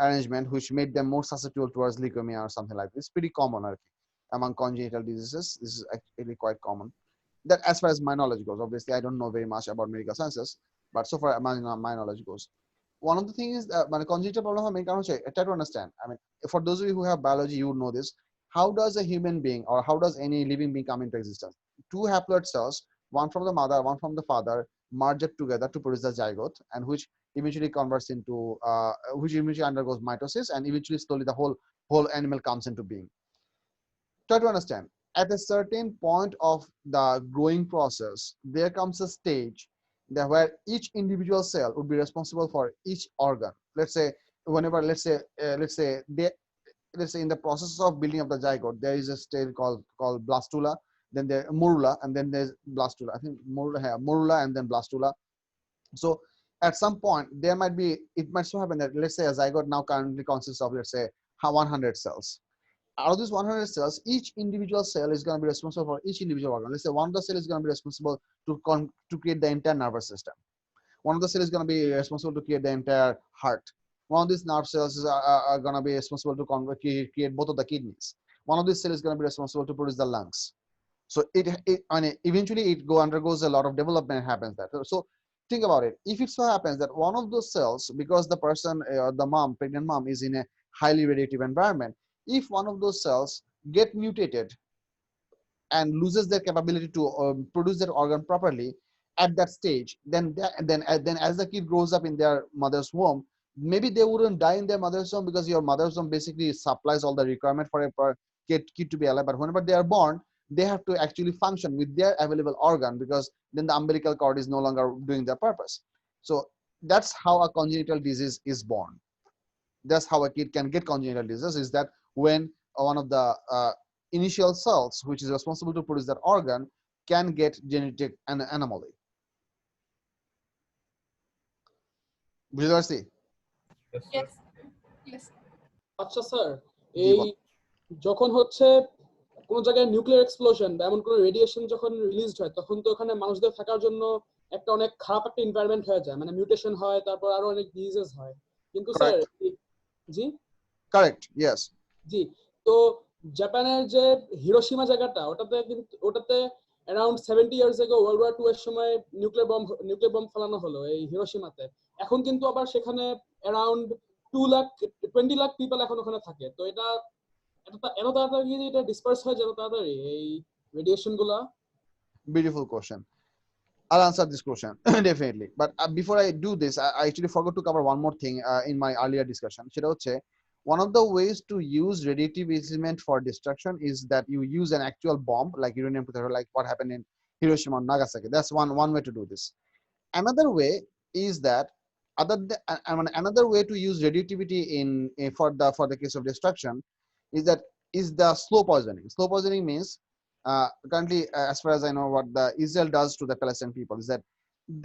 arrangement which made them more susceptible towards leukemia or something like this. It's pretty common among congenital diseases. This is actually quite common. That as far as my knowledge goes, obviously I don't know very much about medical sciences, but so far my knowledge goes. One of the things is congenital problem try to understand. I mean, for those of you who have biology, you would know this. How does a human being, or how does any living being come into existence? Two haploid cells, one from the mother, one from the father, merge it together to produce the zygote, and which eventually converts into which eventually undergoes mitosis, and eventually slowly the whole animal comes into being. Try to understand, at a certain point of the growing process, there comes a stage that where each individual cell would be responsible for each organ. Let's say whenever let's say in the process of building up the zygote, there is a stage called blastula, then there morula, and then there's blastula. I think morula and then blastula. So at some point there might be, it might so happen that let's say a zygote now currently consists of, let's say, 100 cells. Out of these 100 cells, each individual cell is going to be responsible for each individual organ. Let's say one of the cells is going to be responsible to create the entire nervous system. One of the cells is going to be responsible to create the entire heart. One of these nerve cells are going to be responsible to create both of the kidneys. One of these cells is going to be responsible to produce the lungs. So eventually it undergoes a lot of development happens there. So think about it. If it so happens that one of those cells, because the person, the pregnant mom, is in a highly radioactive environment, if one of those cells get mutated and loses their capability to produce their organ properly at that stage, then as the kid grows up in their mother's womb, maybe they wouldn't die in their mother's womb, because your mother's womb basically supplies all the requirement for a kid to be alive. But whenever they are born, they have to actually function with their available organ, because then the umbilical cord is no longer doing their purpose. So that's how a congenital disease is born. That's how a kid can get congenital disease, is that when one of the initial cells, which is responsible to produce that organ, can get genetic anomaly. বুঝতে পারছি? Yes. Yes. আচ্ছা sir, জি এই বল। যখন হচ্ছে কোন জায়গায় nuclear explosion বা এমন কোন রেডিয়েশন যখন রিলিজড হয়, তখন তো ওখানে মানুষদের থাকার জন্য একটা অনেক খারাপ একটা এনভায়রনমেন্ট হয়ে যায়, মানে মিউটেশন হয়, তারপর আরো অনেক ডিজিজেস হয়। কিন্তু স্যার, জি কারেক্ট, ইয়েস। জি, তো জাপানের যে হিরোশিমা জায়গাটা, ওটাতে around 70 years ago world war 2 এর সময় নিউক্লিয়ার বম্ব ফেলানো হলো এই হিরোশিমাতে। এখন কিন্তু আবার সেখানে অ্যারাউন্ড 20 লাখ পিপল এখন ওখানে থাকে। তো এটা এত তাড়াতাড়ি এটা ডিসপার্স হয় যেত তাড়াতাড়ি এই রেডিয়েশন গুলা? Beautiful question. I'll answer this question definitely. But before I do this, I actually forgot to cover one more thing in my earlier discussion. সেটা হচ্ছে, one of the ways to use radioactive element for destruction is that you use an actual bomb, like uranium plutonium, like what happened in Hiroshima and Nagasaki. That's one way to do this. Another way is that another way to use radioactivity for the case of destruction is the slow poisoning. Slow poisoning means currently, as far as I know, what the Israel does to the Palestinian people is that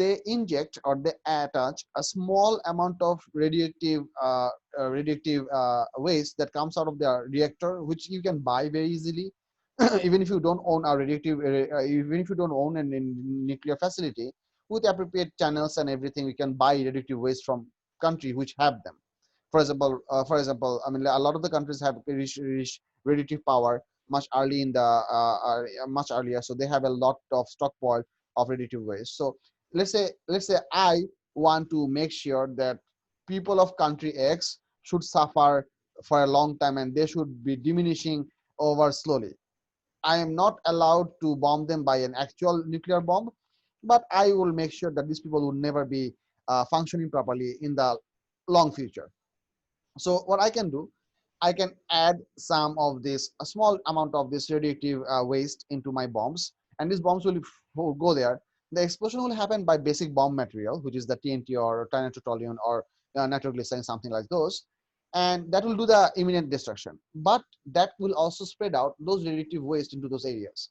they inject or they attach a small amount of radioactive waste that comes out of their reactor, which you can buy very easily. Even if you don't own a radioactive, even if you don't own a nuclear facility, with appropriate channels and everything, we can buy radioactive waste from countries which have them. For example, I mean, a lot of the countries have reached radioactive power much earlier, so they have a lot of stockpile of radioactive waste. So let's say I want to make sure that people of country X should suffer for a long time and they should be diminishing over slowly. I am not allowed to bomb them by an actual nuclear bomb, but I will make sure that these people will never be functioning properly in the long future. So what I can do, I can add some of this, a small amount of this radioactive waste into my bombs, and these bombs will go there. The explosion will happen by basic bomb material, which is the TNT or trinitrotoluene or nitroglycerin, something like those, and that will do the immediate destruction. But that will also spread out those radioactive waste into those areas.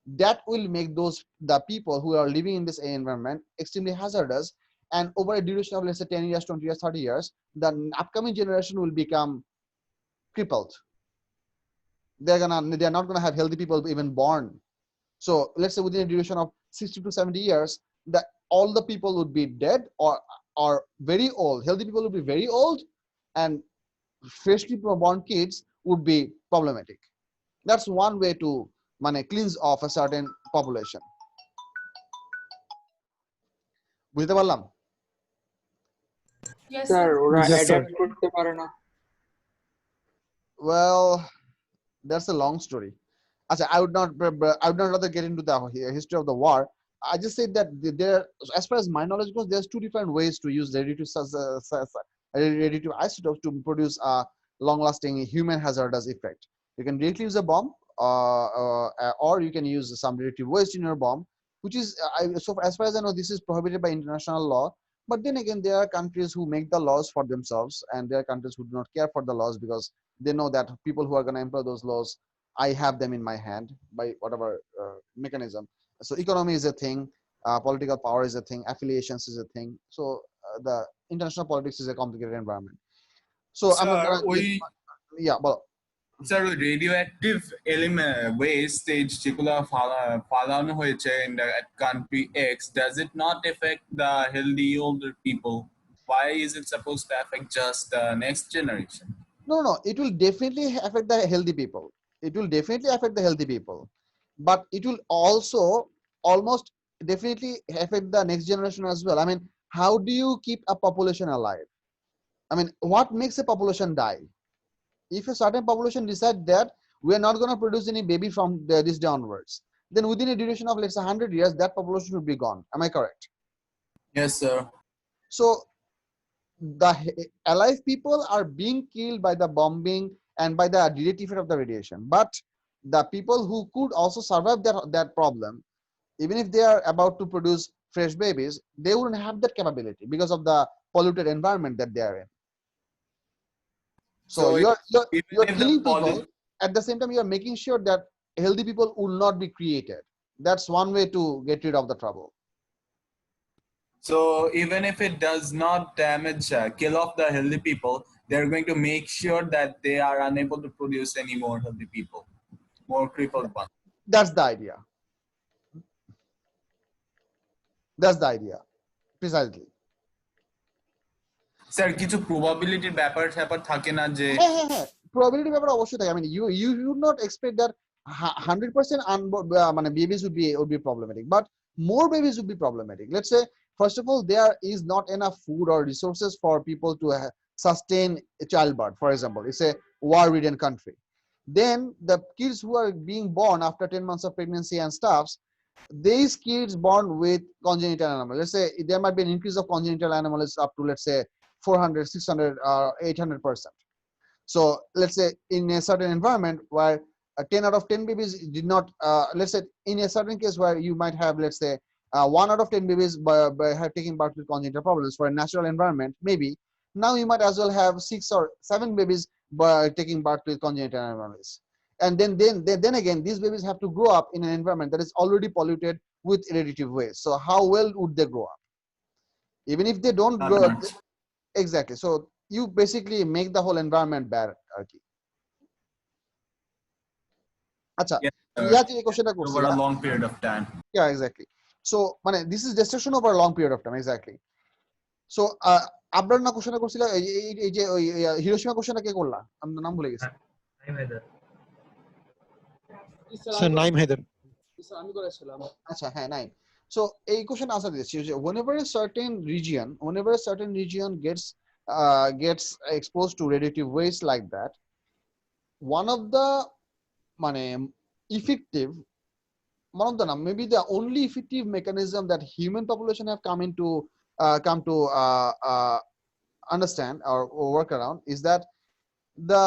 That will make the people who are living in this environment extremely hazardous, and over a duration of, let's say, 10 years, 20 years, 30 years, the upcoming generation will become crippled. They're not gonna have healthy people even born. So let's say within a duration of 60 to 70 years, that all the people would be dead or very old. Healthy people would be very old, and freshly born kids would be problematic. That's one way to cleanse off a certain population. বুঝতে পারলাম? Yes, sir sir. ওরা Yes, sir. Adapt করতে পারে না। Well, that's a long story. I would not rather get into the history of the war. I just said that there, as far as my knowledge goes, there's two different ways to use radioactive isotopes to produce a long-lasting human hazardous effect. You can directly use a bomb, or you can use some radioactive waste in your bomb, which is so as far as I know, this is prohibited by international law. But then again, there are countries who make the laws for themselves, and there are countries who do not care for the laws because they know that people who are going to employ those laws, I have them in my hand by whatever mechanism. So economy is a thing, political power is a thing, affiliations is a thing. So the international politics is a complicated environment. So I'm not Sir, gonna yeah, well, sir ওই radioactive element wastage যেগুলো ফালানো হয়েছে in the country x does it not effect the healthy older people why is it supposed to affect just the next generation? no, it will definitely affect the healthy people. It will definitely affect the healthy people, but it will also almost definitely affect the next generation as well. I mean, how do you keep a population alive? I mean, what makes a population die? If a certain population decide that we are not going to produce any baby from this day onwards, then within a duration of, let's say, 100 years, that population will be gone. Am I correct? Yes, sir. So the alive people are being killed by the bombing and by the direct effect of the radiation, but the people who could also survive that problem, even if they are about to produce fresh babies, they wouldn't have that capability because of the polluted environment that they are in. So you're killing people, at the same time you're making sure that healthy people will not be created. That's one way to get rid of the trouble. So even if it does not damage, kill off the healthy people, they're going to make sure that they are unable to produce any more healthy people, more crippled ones. That's the idea. That's the idea, precisely. Sir কিছু প্রবাবিলিটির ব্যাপার থাকে না যে probability ব্যাপার অবশ্যই থাকে. I mean, you would not expect that 100% babies would be problematic, but more babies would be problematic. Let's say, first of all, there is not enough food or resources for people to sustain a childbirth. For example, it's a war-ridden country. Then the kids who are being born after 10 months of pregnancy and stuff, these kids born with congenital anomalies, let's say there might be an increase of congenital anomalies up to, let's say, 400, 600, 800%. So let's say in a certain environment where 10 out of 10 babies did not, let's say in a certain case where you might have, let's say, 1 out of 10 babies by taking birth with congenital problems for a natural environment, maybe now you might as well have 6 or 7 babies by taking birth with congenital anomalies. And then again, these babies have to grow up in an environment that is already polluted with radioactive waste. So how well would they grow up? Even if they don't grow up, exactly. So you basically make the whole environment bad. Acha, over a long period of time. Yeah, exactly. So this is destruction over a long period of time. Exactly. So আপনার না কোশ্চেনটা করছিল এই যে ওই Hiroshima কোশ্চেনটা কে করলা? আমি নাম ভুলে গেছি। স্যার নাইম হায়দার। স্যার আমি করেছিলাম। আচ্ছা, হ্যাঁ, Naim. So a question answer this: whenever a certain region gets exposed to radioactive waste like that, one of the মানে effective one of the maybe the only effective mechanism that human population have come to understand or work around is that the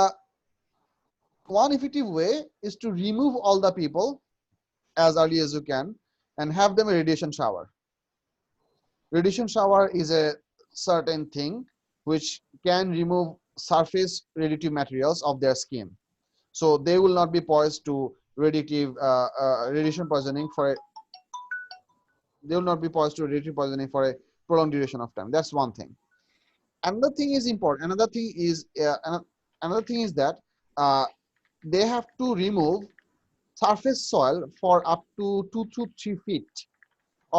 one effective way is to remove all the people as early as you can and have them a radiation shower. Radiation shower is a certain thing which can remove surface radioactive materials of their skin, so they will not be poised to radiation poisoning for a they will not be poised to radiation poisoning for a prolonged duration of time. That's one thing. Another thing is important. Another thing is that they have to remove surface soil for up to 2 to 3 feet.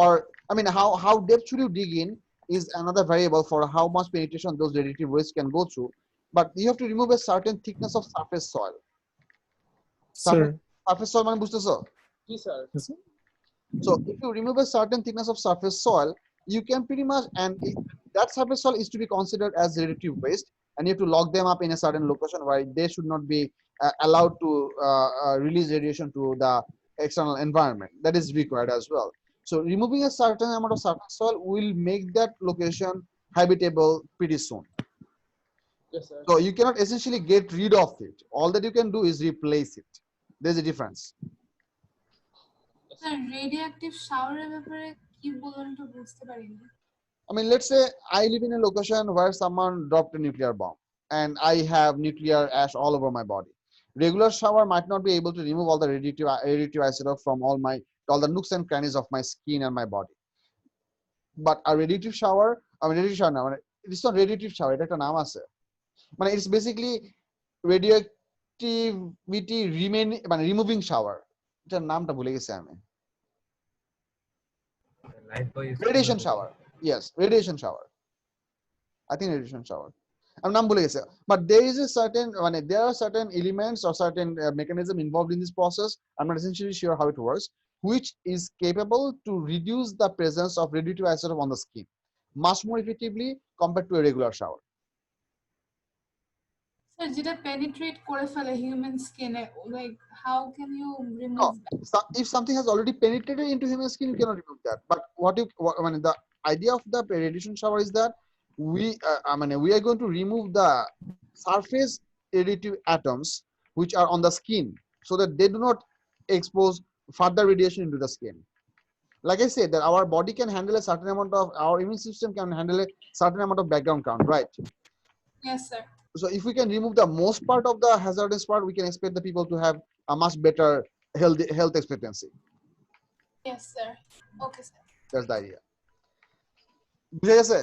Or I mean, how depth should you dig in is another variable for how much penetration those radioactive waste can go through. But you have to remove a certain thickness of surface soil. Sir. Surface soil মানে বুঝতেছো? জি sir. So if you remove a certain thickness of surface soil, you can pretty much, that surface soil is to be considered as radioactive waste, and you have to lock them up in a certain location where they should not be allowed to release radiation to the external environment. That is required as well. So removing a certain amount of surface soil will make that location habitable pretty soon. Yes, sir. So you cannot essentially get rid of it. All that you can do is replace it. There's a difference. Sir radioactive শাওয়ারের ব্যাপারে কি বলুন তো বুঝতে পারিনি। I mean, let's say I live in a location where someone dropped a nuclear bomb and I have nuclear ash all over my body. Regular shower might not be able to remove all the radioactive isotope from all the nooks and crannies of my skin and my body. But a radiative shower, radiative shower, it's not radiative shower, it's a name আছে. It's basically radioactivity removing shower. এটার নামটা ভুলে গেছি আমি। Radiation shower. Yes, radiation shower. I think radiation shower. I'm not ভুলে গেছি. But there is a certain there are certain elements or certain mechanism involved in this process. I'm not essentially sure how it works, which is capable to reduce the presence of radioactive isotope on the skin much more effectively compared to a regular shower. Sir যেটা penetrate করে ফেলে human স্কিনে, like how can you No, remove that? if something has already penetrated into human skin, you cannot remove that. But the idea of the radiation shower is that we are going to remove the surface radioactive atoms which are on the skin so that they do not expose further radiation into the skin. Like I said, that our body can handle a certain amount of, our immune system can handle a certain amount of background count, right? Yes, sir. So if we can remove the most part of the hazardous part, we can expect the people to have a much better health expectancy. Yes, sir. Okay, sir. That's the idea. বুঝে গেছে?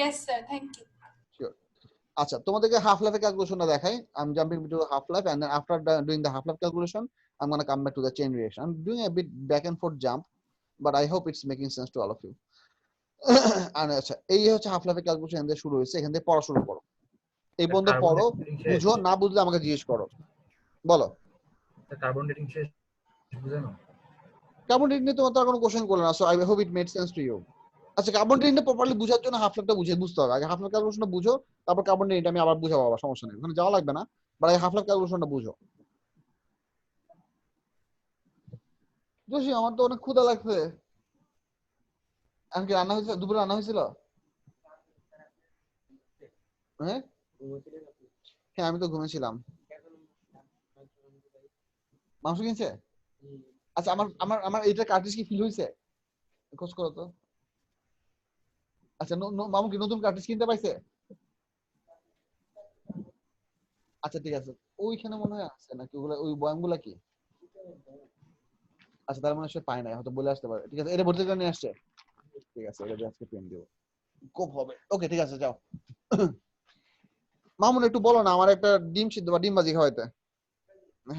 Yes, sir. Thank you. Sure. আচ্ছা, তোমাদেরকে half life calculationটা দেখাই. I'm jumping to half life, and then after doing the half life calculation, I'm going to come back to the chain reaction. I'm doing a bit back and forth jump, but I hope it's making sense to all of you. আর আচ্ছা, এই হচ্ছে half life calculation এখান থেকে শুরু হয়েছে, এখান থেকে পড়া শুরু করো। এই পর্যন্ত পড়ো, বুঝো, না বুঝলে আমাকে জিজ্ঞেস করো। বলো। কার্বন ডেটিং শেষ বুঝানো? কার্বন ডেটিং নিয়ে তোমার তো আর কোনো কোশ্চেন করলে না, so I hope it made sense to you. আচ্ছা, কার্বন ডেটিংটা প্রপারলি বুঝার জন্য হাফ লাইফটা বুঝতে হবে। আগে হাফ লাইফ ক্যালকুলেশনটা বুঝো, তারপর কার্বন ডেটিংটা আমি আবার বুঝাবো, আবার সমস্যা নেই, ওখানে যাওয়া লাগবে না, বাট আগে হাফ লাইফ ক্যালকুলেশনটা বুঝো। জোশী, আমার তো অনেক ক্ষুধা লাগছে। এখন কি রান্না হয়েছিল? দুপুরে রান্না হয়েছিল? হ্যাঁ হ্যাঁ, আমি তো ঘুমেছিলাম। মাংস কিনছে? আচ্ছা, আমার আমার আমার এটা কার্ট্রিজ কি ফিল হয়েছে? খোঁজ করো তো। আচ্ছা, মামু কি নতুন কার্ট্রিজ কিনতে পাইছে? আচ্ছা, ঠিক আছে, ওইখানে মনে হয় আছে নাকি ওগুলা, ওই বয়ামগুলা কি? আচ্ছা, তার মানে সে পায় নাই, হয়তো বলে আসতে পারে। ঠিক আছে, এটা ভর্তি করে নিয়ে আসছে। ঠিক আছে, এটা আজকে পেন দিব, খুব হবে। ওকে, ঠিক আছে, যাও। মামুন, একটু বলো না আমার একটা ডিম সিদ্ধ বা ডিম ভাজি খাওয়াইতে।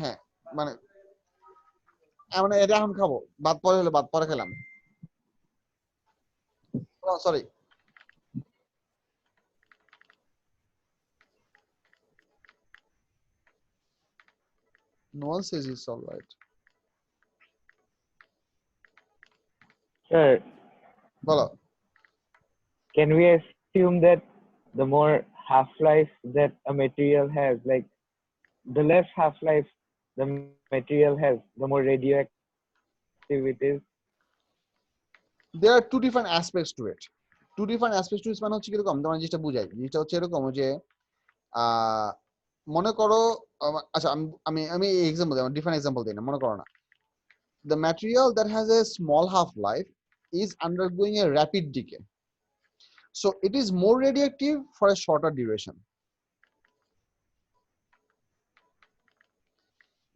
হ্যাঁ, মানে এটা এখন খাবো, ভাত পরে হলে ভাত পরে খেলাম। Sorry. No one says it's all right. Sir, বলো can we assume that the more half-life that a material has, like the less half-life the material has, the more radioactive it is? there are two different aspects to it. Two different aspects to it মানে হচ্ছে কিরকম, তোমার জিনিসটা বুঝাই। জিনিসটা হচ্ছে এরকম যে মনে করো আচ্ছা আমি আমি আমি এক্সাম্পল দিই, ডিফারেন্ট এক্সাম্পল দিই না, মনে করো না the material that has a small half-life is undergoing a rapid decay, so it is more radioactive for a shorter duration.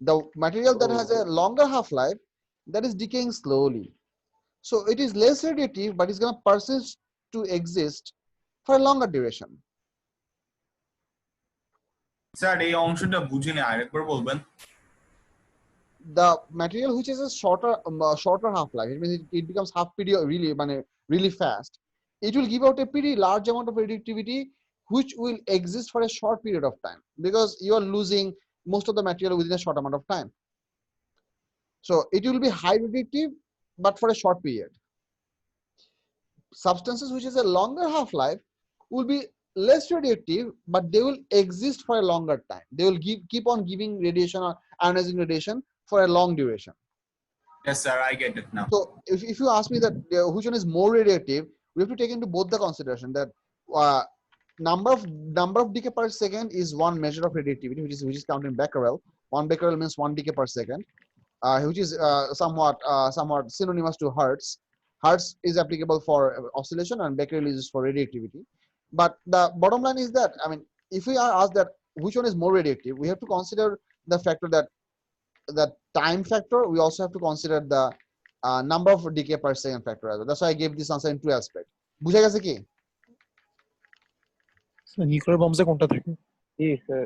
The material that has a longer half-life, that is decaying slowly, so it is less radiative but it's going to persist to exist for a longer duration. Sir এই অংশটা বুঝিনি, আরেকবার বলবেন? The material which has a shorter half-life, it means it becomes half period really fast, it will give out a pretty large amount of radioactivity which will exist for a short period of time because you are losing most of the material within a short amount of time. So it will be high radioactive but for a short period. Substances which has a longer half-life will be less radioactive but they will exist for a longer time. They will keep on giving radiation or ionizing radiation for a long duration. Yes sir, I get it now. So if you ask me that which one is more radioactive, we have to take into both the consideration that number of decay per second is one measure of radioactivity which is counted in becquerel. 1 becquerel means 1 decay per second, which is somewhat synonymous to hertz. Hertz is applicable for oscillation and becquerel is used for radioactivity. But the bottom line is that, I mean, if we are asked that which one is more radioactive, we have to consider the factor that the time factor. We also have to consider the number of decay per second factor as well. That's why I gave this answer in two aspects. বুঝা গেছে কি? Nuclear বম্বসে কোনটা থাকে? জি sir,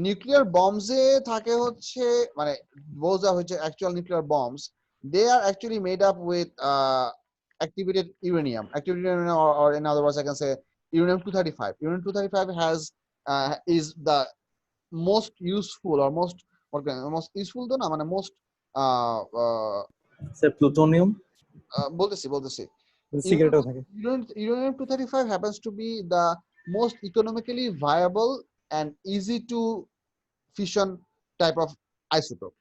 nuclear বম্বসে থাকে হচ্ছে মানে বোঝা হচ্ছে actual nuclear bombs, they are actually made up with activated uranium, or in other words I can say uranium 235. Uranium 235 has is the most useful or most useful তো না মানে most স্যার প্লুটোনিয়াম বলতেছি সিগারেটও থাকে। uranium 235 happens to be the most economically viable and easy to fission type of isotope.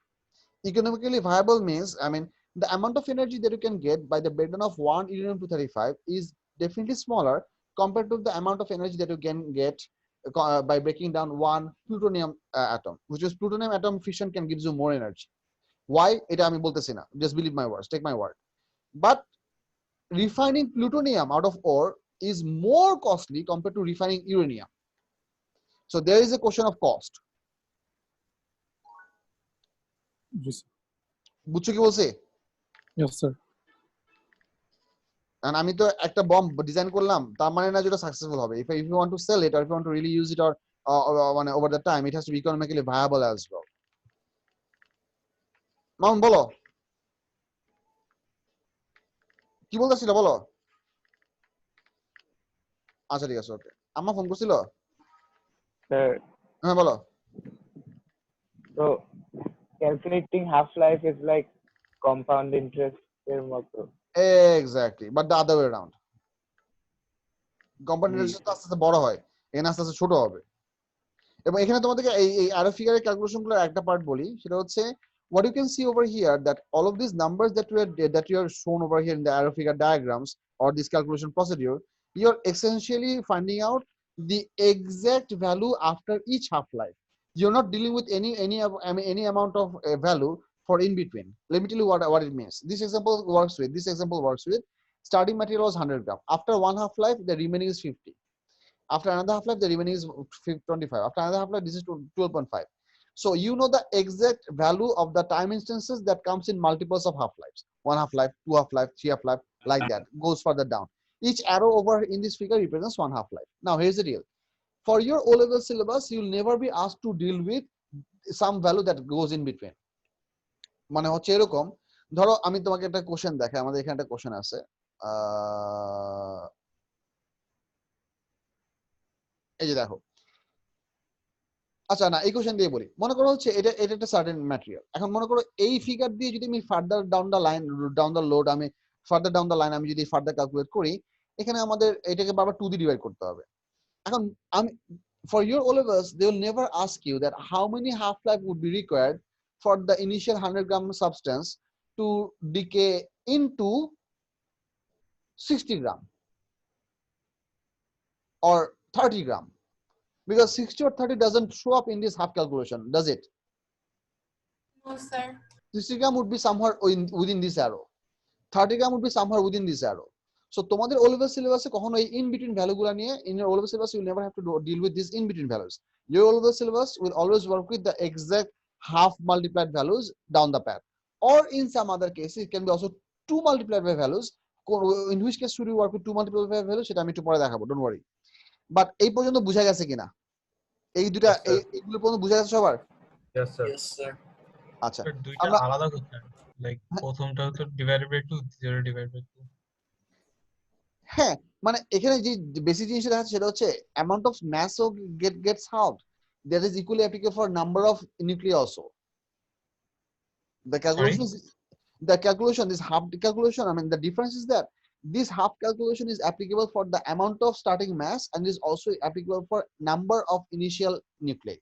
Economically viable means, I mean, the amount of energy that you can get by the breakdown of one uranium 235 is definitely smaller compared to the amount of energy that you can get by breaking down one plutonium atom, which is plutonium atom fission can gives you more energy. Why? এটা আমি বলতেছি না, just believe my words, take my word. But refining plutonium out of ore is more costly compared to refining uranium. So there is a question of cost. বুঝছো কি বলছি? Yes sir. And আমি তো একটা বম্ব ডিজাইন করলাম তার মানে না যেটা সাকসেসফুল হবে। If you want to sell it or if you want to really use it or মানে over the time, it has to be economically viable as well. Mamun বলো কি বলতেছিল বলো। আচ্ছা ঠিক আছে, ওকে। আম্মা ফোন করছিল? স্যার হ্যাঁ বলো। so calculating half-life is like compound interest এর মতো। Exactly, but the other way around. Compound interest তো আস্তে আস্তে বড় হয়, এখানে আস্তে আস্তে ছোট হবে। এবং এখানে তোমাদেরকে এই অ্যারো ফিগারের ক্যালকুলেশনগুলোর একটা পার্ট বলি, সেটা হচ্ছে what you can see over here that all of these numbers that you are shown over here in the arrow figure diagrams or this calculation procedure, you are essentially finding out the exact value after each half life. You're not dealing with any amount of value for in between. Let me tell you what it means. This example works with starting material was 100 gram. After one half life the remaining is 50. After another half life the remaining is 25. After another half life this is 12.5. So you know the exact value of the time instances that comes in multiples of half lives. One half life, two half life, three half life, like that goes further down. Each arrow over in this figure represents one half life. Now here's the deal. For your O-level syllabus you'll never be asked to deal with some value that goes in between. মানে হচ্ছে এরকম, ধরো আমি তোমাকে একটা question দেখাই, আমাদের এখানে একটা কোশ্চেন আছে, এই যে দেখো। আচ্ছা না, এই কোশ্চেন দিয়ে বলি। মনে করো হচ্ছে এটা একটা সার্টেন ম্যাটেরিয়াল। এখন মনে করো এই ফিগার দিয়ে যদি আমি further down the line down the load আমি ফার্দার ডাউন দ্য লাইন আমি যদি ফার্দার ক্যালকুলেট করি, এখানে আমাদের এটাকে বারবার 2 দিয়ে ডিভাইড করতে হবে। এখন আমি for your O levels, they will never ask you that how many half-life would be required for the initial 100-gram substance to decay into 60 gram or 30 gram, because 60 or 30 doesn't show up in this half calculation, does it? No, sir. 60 gram would be somewhere within this arrow, 30 gram would be somewhere within this arrow. So তোমাদের O level syllabus কখনো এই in between value গুলো নিয়ে, in your O level syllabus you will never have to deal with these in between values. Your O level syllabus will always work with the exact half multiplied values down the path, or in some other cases it can be also 2 multiplied by values. In which case should you work with 2 multiplied by values সেটা আমি একটু পরে দেখাবো, don't worry. But এই পর্যন্ত বোঝা গেছে কিনা, এই দুটা এইগুলো পর্যন্ত বোঝা গেছে সবার? Yes, sir. Yes, sir. আচ্ছা, দুইটা আমরা আলাদা কথা, লাইক প্রথমটা হচ্ছে ডিভাইডেড বাই 2, 0 ডিভাইডেড বাই 2। হ্যাঁ, মানে এখানে যে বেসিক জিনিসটা দেখা যাচ্ছে সেটা হচ্ছে amount of mass of gets halved, that is equally applicable for number of nuclei also. The calculation is this half calculation, I mean the difference is that this half calculation is applicable for the amount of starting mass and is also applicable for number of initial nuclei.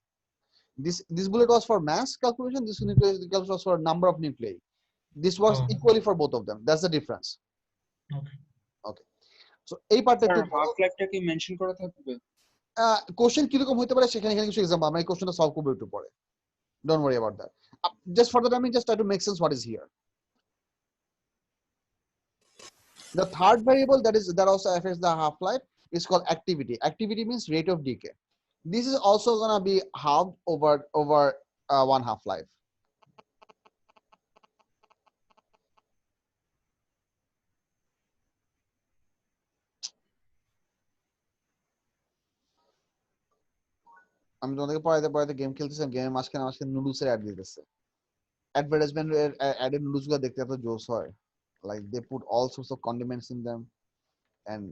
This bullet was for mass calculation, this calculation was for number of nuclei. This works equally for both of them, that's the difference. Okay, so এই পার্টটা একটু half লাইফটা কি mention করা থাকবে? Question কিরকম হতে পারে সেখানে কিছু এক্সাম্পল আমরা এই কোশ্চেনটা সলভ করব একটু পরে, don't worry about that. Just for the time, just try to make sense what is here. The third variable that also affects the half-life is called activity. Activity means rate of decay. This is also gonna be halved over one half-life. আমি তোমাদেরকে পড়াইতে game খেলতেছি, গেমের মাঝখানে নুডলসের add দিতেছে। Advertisement added noodles গুলো দেখতে এত জোস হয়, like they put all sorts of condiments in them and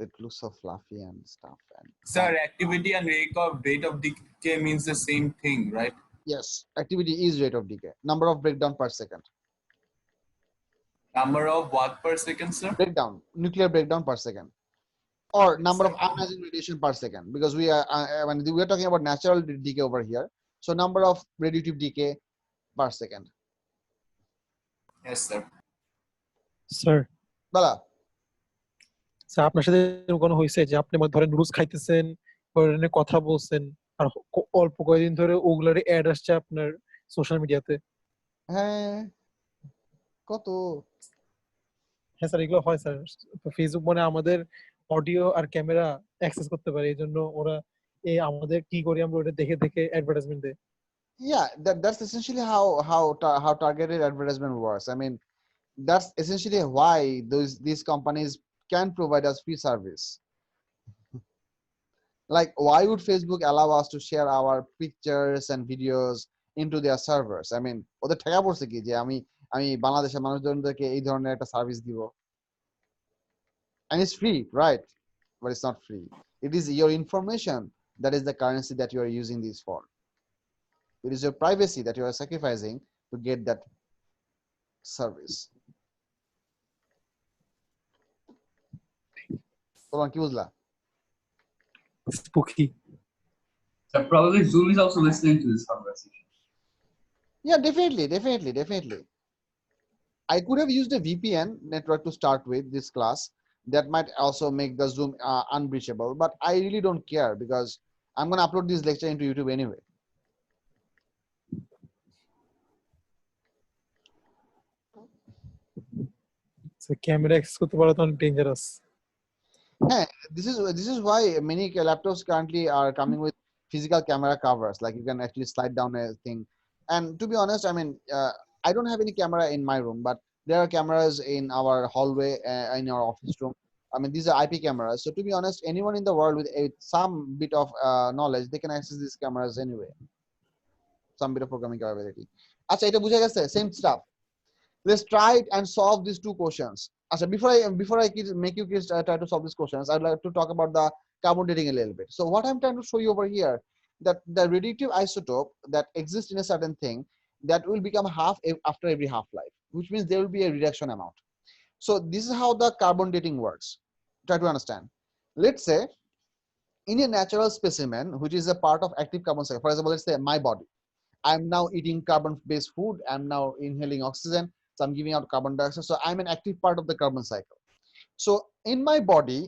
it looks so fluffy and stuff. And Sir, activity and rate of decay means the same thing, right? yes, activity is rate of decay, number of breakdown per second. Number of what per second, sir? Breakdown, nuclear breakdown per second, or number of ionizing radiation per second, because we are talking about natural decay over here, so number of radioactive decay per second. Yes, sir. Sir Bala, sir আপনার সাথে কোনো হয়েছে যে আপনি ধরেন noodles খাইতেছেন, ধরেন কথা বলছেন, আর অল্প কয়েকদিন ধরে ওগুলার অ্যাড আসছে আপনার সোশ্যাল মিডিয়াতে? হ্যাঁ, কত? হ্যাঁ স্যার, এগুলো হয় স্যার। ফেসবুক মানে আমাদের অডিও আর ক্যামেরা অ্যাক্সেস করতে পারে, এই জন্য ওরা আমাদের কি করি আমরা ওটা দেখে দেখে অ্যাডভার্টাইজমেন্ট দেয়। Yeah, that's essentially how targeted advertisement works. I mean, that's essentially why these companies can provide us free service. Like, why would Facebook allow us to share our pictures and videos into their servers? I mean, ওদের ঠেকা পড়ছে কি যে আমি বাংলাদেশের মানুষজনদেরকে এই ধরনের একটা সার্ভিস দিব, and it's free, right? But it's not free. It is your information that is the currency that you are using this for. It is your privacy that you are sacrificing to get that service. তোমার কি বুঝলা? Spooky. So probably Zoom is also listening to this conversation. Yeah, definitely. I could have used a VPN network to start with this class. That might also make the Zoom unbreachable, but I really don't care because I'm going to upload this lecture into YouTube anyway. So camera access করতে পারা তো dangerous. Hey, this is why many laptops currently are coming with physical camera covers, like you can actually slide down a thing. And to be honest, I mean, I don't have any camera in my room, but there are cameras in our hallway, in our office room. I mean, these are IP cameras. So to be honest, anyone in the world with some bit of knowledge, they can access these cameras anyway. Some bit of programming capability. Acha, eta bujha geche, same stuff. Let's try it and solve these two questions. Acha, before I make you kids try to solve these questions, I'd like to talk about the carbon dating a little bit. So what I'm trying to show you over here, that the radioactive isotope that exists in a certain thing, that will become half after every half-life, which means there will be a reduction amount. So this is how the carbon dating works. Try to understand. Let's say in a natural specimen, which is a part of active carbon cycle, for example, let's say my body, I'm now eating carbon-based food, I'm now inhaling oxygen, so I'm giving out carbon dioxide. So I'm an active part of the carbon cycle. So in my body,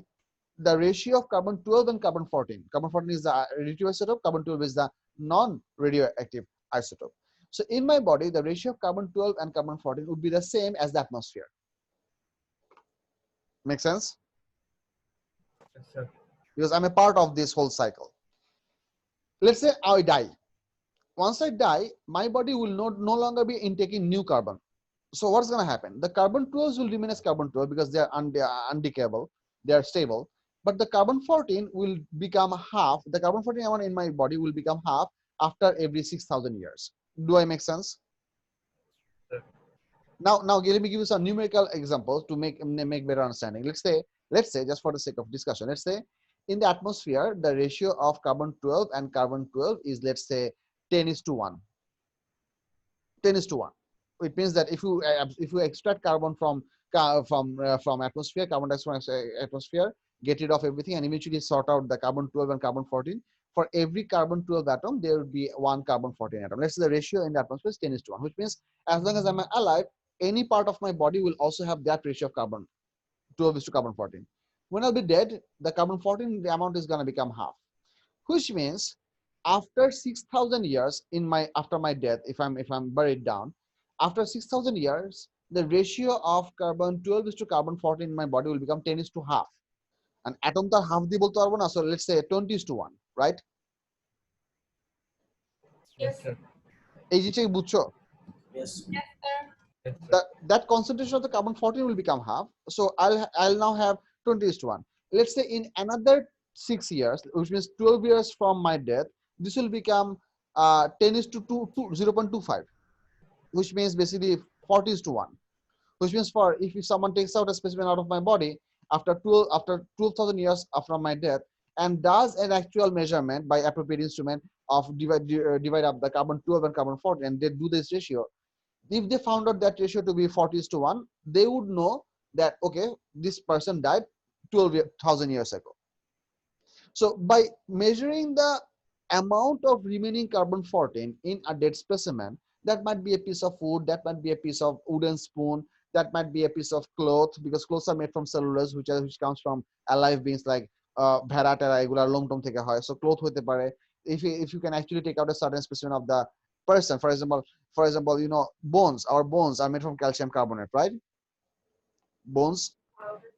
the ratio of carbon 12 and carbon 14. Carbon 14 is the radioactive isotope, carbon 12 is the non-radioactive isotope. So in my body, the ratio of carbon 12 and carbon 14 would be the same as the atmosphere. Make sense? Yes, sir. Because I'm a part of this whole cycle. Let's say I die. Once I die, my body will no longer be intaking new carbon. So what's going to happen? The carbon 12 will remain as carbon 12 because they are undecayable, they are stable. But the carbon 14 will become half. The carbon 14 amount in my body will become half after every 6,000 years. Do I make sense? Sir. Now let me give you some numerical examples to make better understanding. Let's say just for the sake of discussion, let's say in the atmosphere, the ratio of carbon 12 and carbon 12 is, let's say, 10:1. 10:1. It means that if you extract carbon from atmosphere, carbon dioxide from atmosphere, get rid of everything, and eventually sort out the carbon 12 and carbon 14. For every carbon 12 atom, there will be one carbon 14 atom. Let's say the ratio in the atmosphere is 10:1, which means as long as I'm alive, any part of my body will also have that ratio of carbon 12 is to carbon 14. When I'll be dead, the carbon 14, the amount is going to become half, which means after 6,000 years after my death, if I'm buried down, after 6,000 years, the ratio of carbon 12 is to carbon 14 in my body will become 10 is to half. And atom tar half di bolte parbo na, so let's say 20:1, right? Yes, sir. এই জিনিসটা কি বুঝছো? Yes. Yes, sir. Yes, sir. That concentration of the carbon 14 will become half. So I'll now have 20:1. Let's say in another 6 years, which means 12 years from my death, this will become 0.25, which means basically 40:1. Which means if someone takes out a specimen out of my body after 12,000 years after my death and does an actual measurement by appropriate instrument of divide up the carbon 12 and carbon 14, and they do this ratio, if they found out that ratio to be 40:1, they would know that, okay, this person died 12,000 years ago. So by measuring the amount of remaining carbon 14 in a dead specimen, that might be a piece of wood, that might be a piece of wooden spoon, that might be a piece of cloth, because clothes are made from cellulose, which comes from alive beings like ভেড়া টেরা, এগুলা লোমটোম থেকে হয়, so cloth হতে পারে. If you can actually take out a certain specimen of the person, for example, bones, our bones are made from calcium carbonate, right? Bones,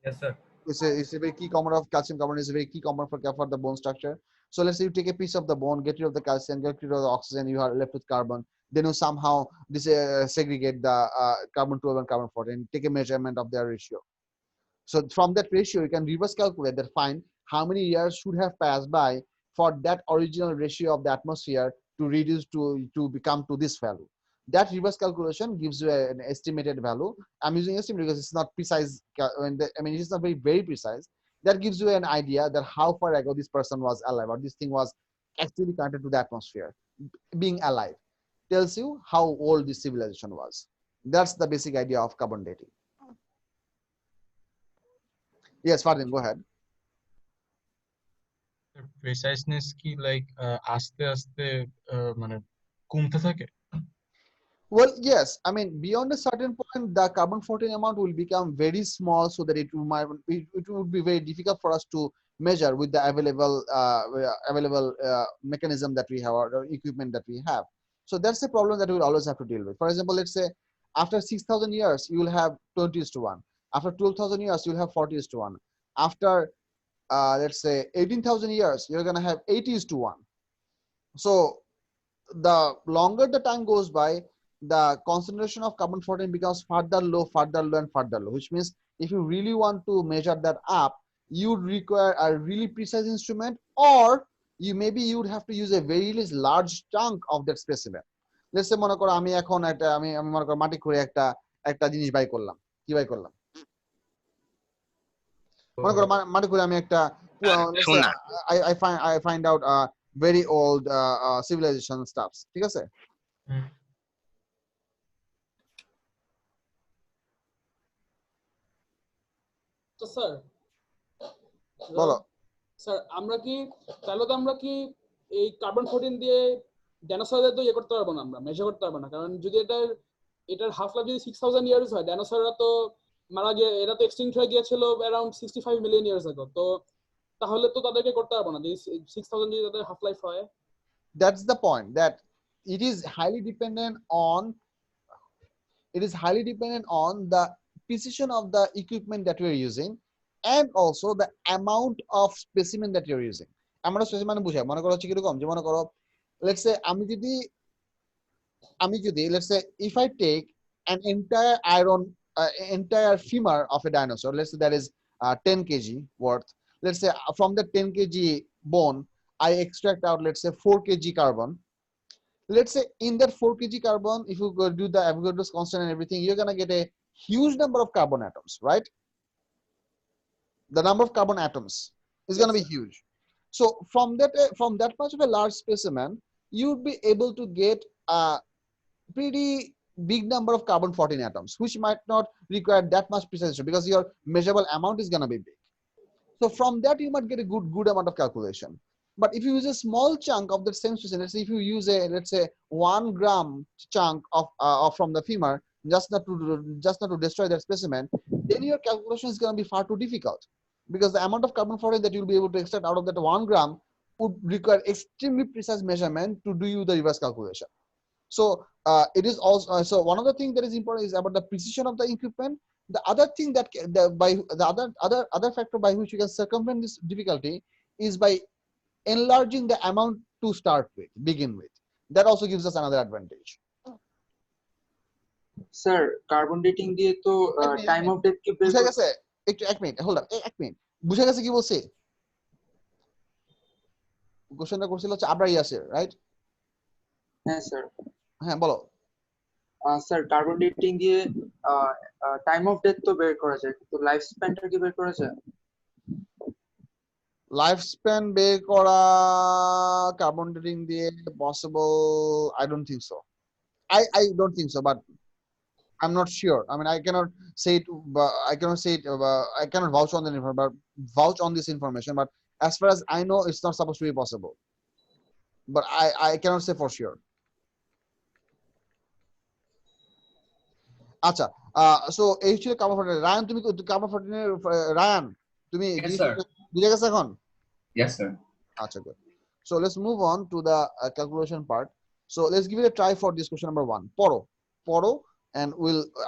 Yes, sir. it's a very key component of calcium carbonate, is a very key component for the bone structure. So let's say you take a piece of the bone, get rid of the calcium, get rid of the oxygen, you are left with carbon. Then you somehow segregate the carbon 12 and carbon 14, take a measurement of their ratio. So from that ratio, you can reverse calculate that, find how many years should have passed by for that original ratio of the atmosphere to reduce to become to this value. That reverse calculation gives you an estimated value. I'm using estimate because it's not precise. It's not very precise. That gives you an idea that how far ago this person was alive, or this thing was actually connected to the atmosphere. Being alive tells you how old this civilization was. That's the basic idea of carbon dating. Yes, Fardin, go ahead. প্রিসাইসনেস কি like আস্তে আস্তে মানে কমতে থাকে? Well, yes. Beyond a certain point, the carbon 14 amount will become very small, so that it would be very difficult for us to measure with the available mechanism that we have, or equipment that we have. So that's the problem that we'll always have to deal with. For example, let's say after 6,000 years, you will have 20:1. After 12,000 years, you'll have 40:1. After let's say 18,000 years, you're going to have 80:1. So the longer the time goes by, the concentration of carbon 14 becomes further low, and further low, which means if you really want to measure that up, you would require a really precise instrument, or you would have to use a very large chunk of that specimen. Let's say মনে করো আমি এখন আমি মনে করো মাটি খুঁড়ে একটা জিনিস বাই করলাম। কি বাই করলাম? মনে করো মাটি খুঁড়ে আমি একটা I find out very old civilization stuffs. ঠিক আছে? তো স্যার বলো। স্যার আমরা কি এই কার্বন 14 দিয়ে ডাইনোসরদের তো ইয়ে করতে পারবো না, আমরা মেজার করতে পারবো না, কারণ যদি এটার হাফ লাইফ যদি 6000 ইয়ার্স হয়, ডাইনোসররা তো মারা গিয়ে, এরা তো এক্সটিংক্ট হয়ে গিয়েছিল অ্যারাউন্ড 65 মিলিয়ন ইয়ার্স আগে। তো তাহলে তো তাদেরকে করতে পারবো না যদি 6000 যদি তাদের হাফ লাইফ হয়। That's the point, that it is highly dependent on the precision of the equipment that we are using, and also the amount of specimen that you are using. আমরা স্পেসিমেন বুঝাই, মনে করো হচ্ছে কিরকম, যে মনে করো let's say আমি যদি let's say if I take an entire femur of a dinosaur, let's say that is 10 kg worth, let's say from the 10 kg bone I extract out, let's say 4 kg carbon. Let's say in that 4 kg carbon, if you go do the Avogadro's constant and everything, you're gonna get a huge number of carbon atoms, right? The number of carbon atoms is gonna be huge. So from that much of a large specimen, you'd be able to get a pretty big number of carbon 14 atoms, which might not require that much precision because your measurable amount is gonna be big. So from that you might get a good amount of calculation. But if you use a small chunk of the same specimen, let's say if you use a, let's say 1 gram chunk of from the femur, just not to destroy that specimen, then your calculation is going to be far too difficult, because the amount of carbon 14 that you'll be able to extract out of that 1 gram would require extremely precise measurement to do you the reverse calculation. So it is also so one of the things that is important is about the precision of the equipment. The other thing that other factor by which you can circumvent this difficulty is by enlarging the amount to begin with. That also gives us another advantage. Sir carbon dating দিয়ে তো time of death কে বের বুঝা গেছে? একটু এক minute hold on, এক minute. বুঝা গেছে কি বলছি? কোশ্চেনটা করছিল হচ্ছে আবরার ইয়াসির, রাইট? হ্যাঁ স্যার। হ্যাঁ বলো। স্যার কার্বন ডেটিং দিয়ে টাইম অফ ডেথ তো বের করা যায়, কিন্তু লাইফ স্প্যানটা কি বের করা যায়? লাইফ স্প্যান বের করা কার্বন ডেটিং দিয়ে possible? I don't think so. I don't think so, but I'm not sure. I mean, I cannot say it. I cannot vouch on this information. But as far as I know, it's not supposed to be possible. But I cannot say for sure. আচ্ছা, so এই ছিল carbon 14। Ryan, তুমি carbon 14 Ryan তুমি বুঝে গেছো এখন? Yes sir. আচ্ছা, good. So let's move on to the calculation part. So let's give it a try for this question number 1. Poro, and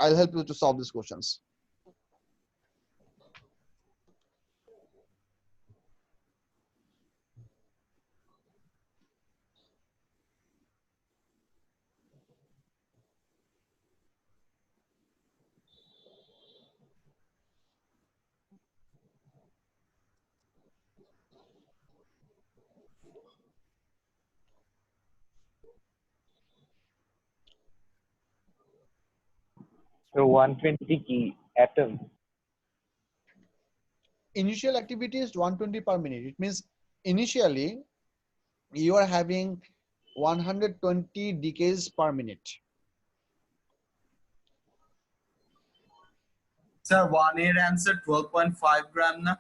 I'll help you to solve these questions. So 120 key atoms. Initial activity is 120 per minute. It means initially you are having 120 decays per minute. Sir, 1 এর answer 12.5 gram না?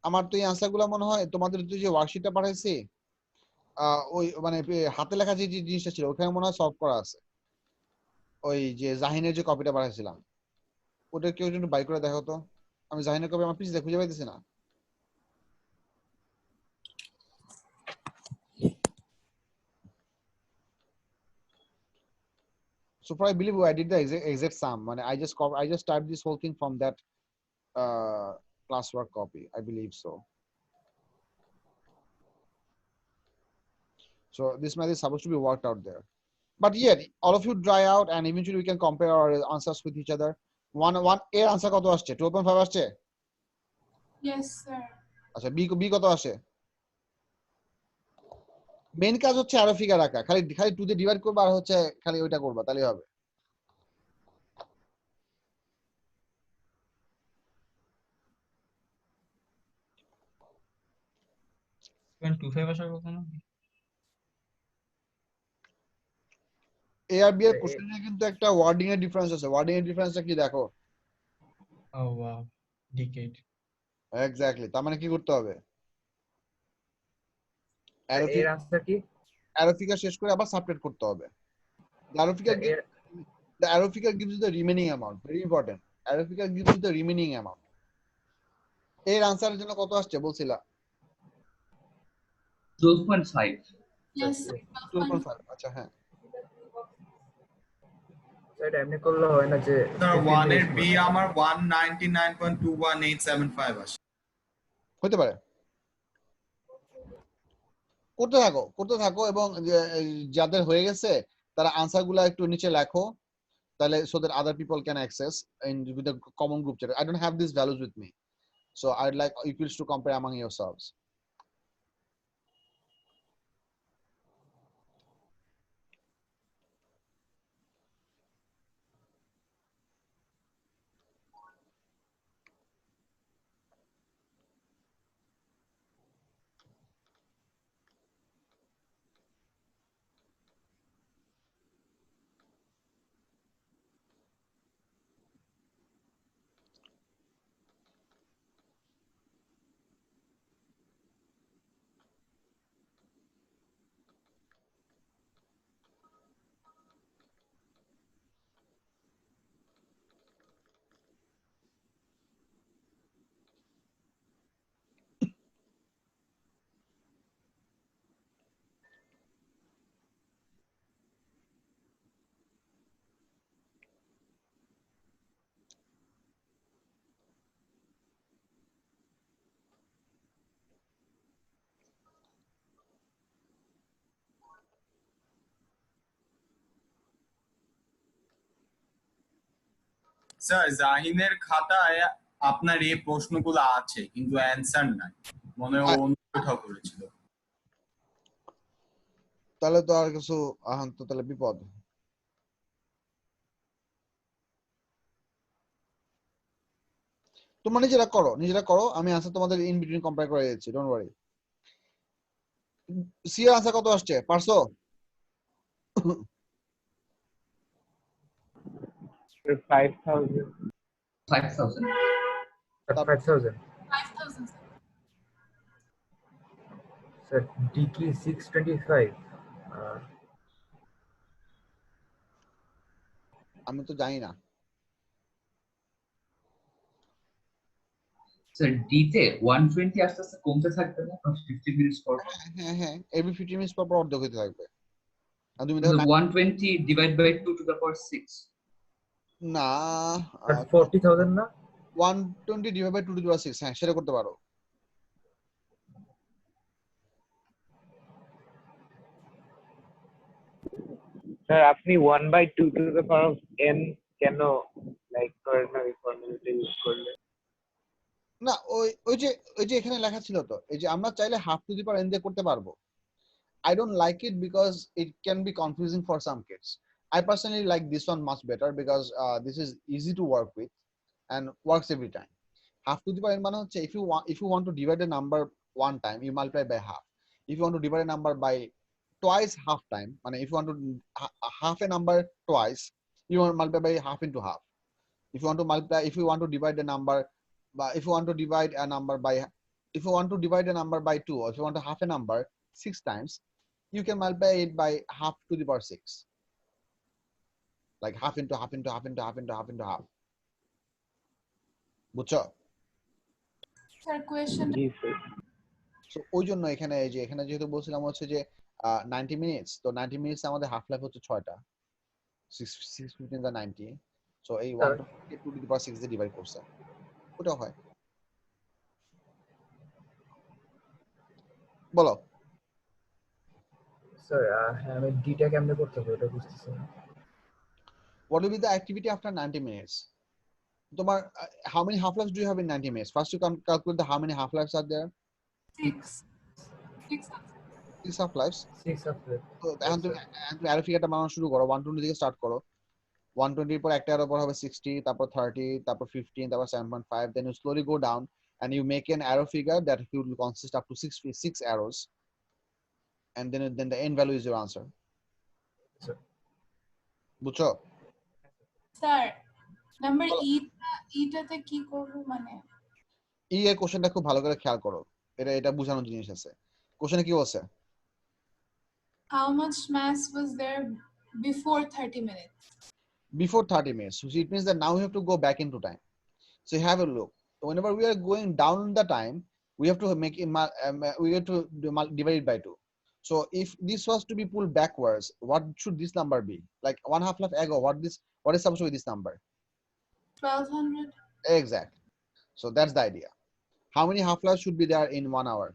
আমার তো এই আনসারগুলো মনে হয় তোমাদের যে ওয়ার্কশিটটা পাঠাইছি, ওই মানে হাতে লেখা যে জিনিসটা ছিল ওখানে মনে হয় সলভ করা আছে। ওই যে জাহিনের যে কপিটা পাঠাইছিলাম, ওটা কেউ একটু বাই করে দেখো তো। আমি জাহিনের কপি আমার পিছিয়ে খুঁজে পাইতেছি না। So far I believe I did the exact sum. I just typed this whole thing from that classwork copy. I believe so. So this math is supposed to be worked out there. But yet, all of you dry out and eventually we can compare our answers with each other. One A answer কত আসছে? 12.5 আসছে? Yes sir. আচ্ছা, B কত আসে? Main কাজ হচ্ছে আরো figure রাখা, খালি 2 দিয়ে ডিভাইড করবা আর হচ্ছে খালি ওইটা করবা, তাহলেই হবে। When 25 আসার কথা না? A আর B এর কোশ্চেনে কিন্তু একটা ওয়ার্ডিং এর ডিফারেন্স আছে। ওয়ার্ডিং এর ডিফারেন্সটা কি দেখো? Oh wow, decade. এক্স্যাক্টলি, তার মানে কি করতে হবে? এর আনসার কি? অ্যারো ফিগার শেষ করে আবার সাবট্রাক্ট করতে হবে। অ্যারো ফিগার এর the arrow figure gives you the remaining amount, very important. Arrow figure gives you the remaining amount. এর আনসারের জন্য কত আসছে বলছিলা? 12.5. Yes, sir. 12.5, আচ্ছা হ্যাঁ। এটা এমনি করলে হয় না যে স্যার 15 1 এর minutes বি আমার 199.21875 আসে। হতে পারে। করতে থাকো এবং যাদের হয়ে গেছে তারা আনসার গুলা একটু নিচে লেখো, তাহলে so that other people can access in with the common group chat. I don't have these values with me, so I'd like equals to compare among yourselves. Sir জাহিনের খাতায় আপনার এই প্রশ্নগুলো আছে কিন্তু অ্যানসার নাই, মনে হয় ও অন্য কোথাও করেছিল। তাহলে তো আর কিছু আহান তো তাহলে বিপদ। তোমরা নিজেরা করো, আমি আনসার তোমাদের ইন বিটুইন কম্পেয়ার করে দিচ্ছি, ডোন্ট ওয়ারি। সি এর আনসার কত আসছে পারছো? 5,000. 5,000. 5,000. 5,000, sir. Sir, DK 625. আমি তো জানি না। স্যার ডিতে 120 আস্তে আস্তে কমতে থাকবে না 50 মিনিটস পর? হ্যাঁ, এভরি 15 মিনিটস পর অর্ধেক হতে থাকবে। আর তুমি 120 divide by 2 to the power 6 না 40,000 না 120 divide by 2 to the power 6, হ্যাঁ সেটা করতে পারো। স্যার আপনি 1/2 to the power of n কেন লাইক করেন না এই ফর্মুলাটা ইউজ করলে? না ওই যে এখানে লেখা ছিল তো, এই যে আমরা চাইলে have to the power n দিয়ে করতে পারবো। I don't like it because it can be confusing for some kids. I personally like this one much better because this is easy to work with and works every time. Half to the power n মানে হচ্ছে if you want to divide a number one time, you multiply by half. If you want to divide a number by twice half time, মানে if you want to half a number twice, you want to multiply by half into half. If you want to divide a number if you want to divide a number by 2, or if you want to half a number 6 times, you can multiply it by half to the power 6, like half into half into half into half into half into half. বুঝছো? Sir, question. So ওই জন্য এখানে যেহেতু বলছিলাম হচ্ছে যে 90 minutes, তো 90 minutes আমাদের হাফ লাইফ হচ্ছে 6টা, 6 15 90, সো এই 1 কে 2 টু দি পাওয়ার 6 দিয়ে ডিভাইড করছে, ওটা হয়। বলো স্যার আমি ডিটা কেমনে করতে হবে এটা বুঝতেছি না। what will be the activity after 90 minutes? তোমার how many half lives do you have in 90 minutes? First you can calculate how many half lives are there. 6 half lives. 6 half lives. তো এখন তুমি অ্যারো ফিগারটা বানানো শুরু করো, 120 থেকে start করো। 120 এর পর একটা অ্যারো পর হবে 60, তারপর 30, তারপর 15, তারপর 7.5, then you slowly go down and you make an arrow figure that will consist up to 6 arrows, and then the end value is your answer. বুঝছো? Sir, নাম্বার ইটাতে কি করব মানে এর কোশ্চেনটা খুব ভালো করে খেয়াল করো, এটা বোঝানোর জিনিস আছে। কোশ্চেনে কি বলছে? how much mass was there before 30 minutes? Before 30 minutes. So it means that now we have to go back into time. So have a look. Whenever we are going down the time, we have to make it, we have to divide it by 2. So if this was to be pulled backwards, what should this number be? Like 1/2 life ago, what is supposed to be this number? 1200. Exactly. So that's the idea. How many half-lives should be there in 1 hour?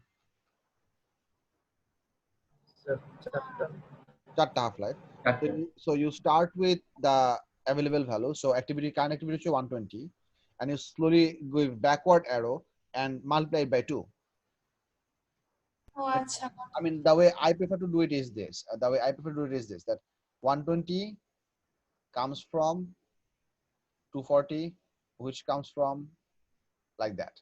Chatta half-life. So you start with the available value. So current activity is 120, and you slowly go backward arrow and multiply it by 2. Oh, acha. I mean, the way I prefer to do it is this. That 120 comes from 240, which comes from like that.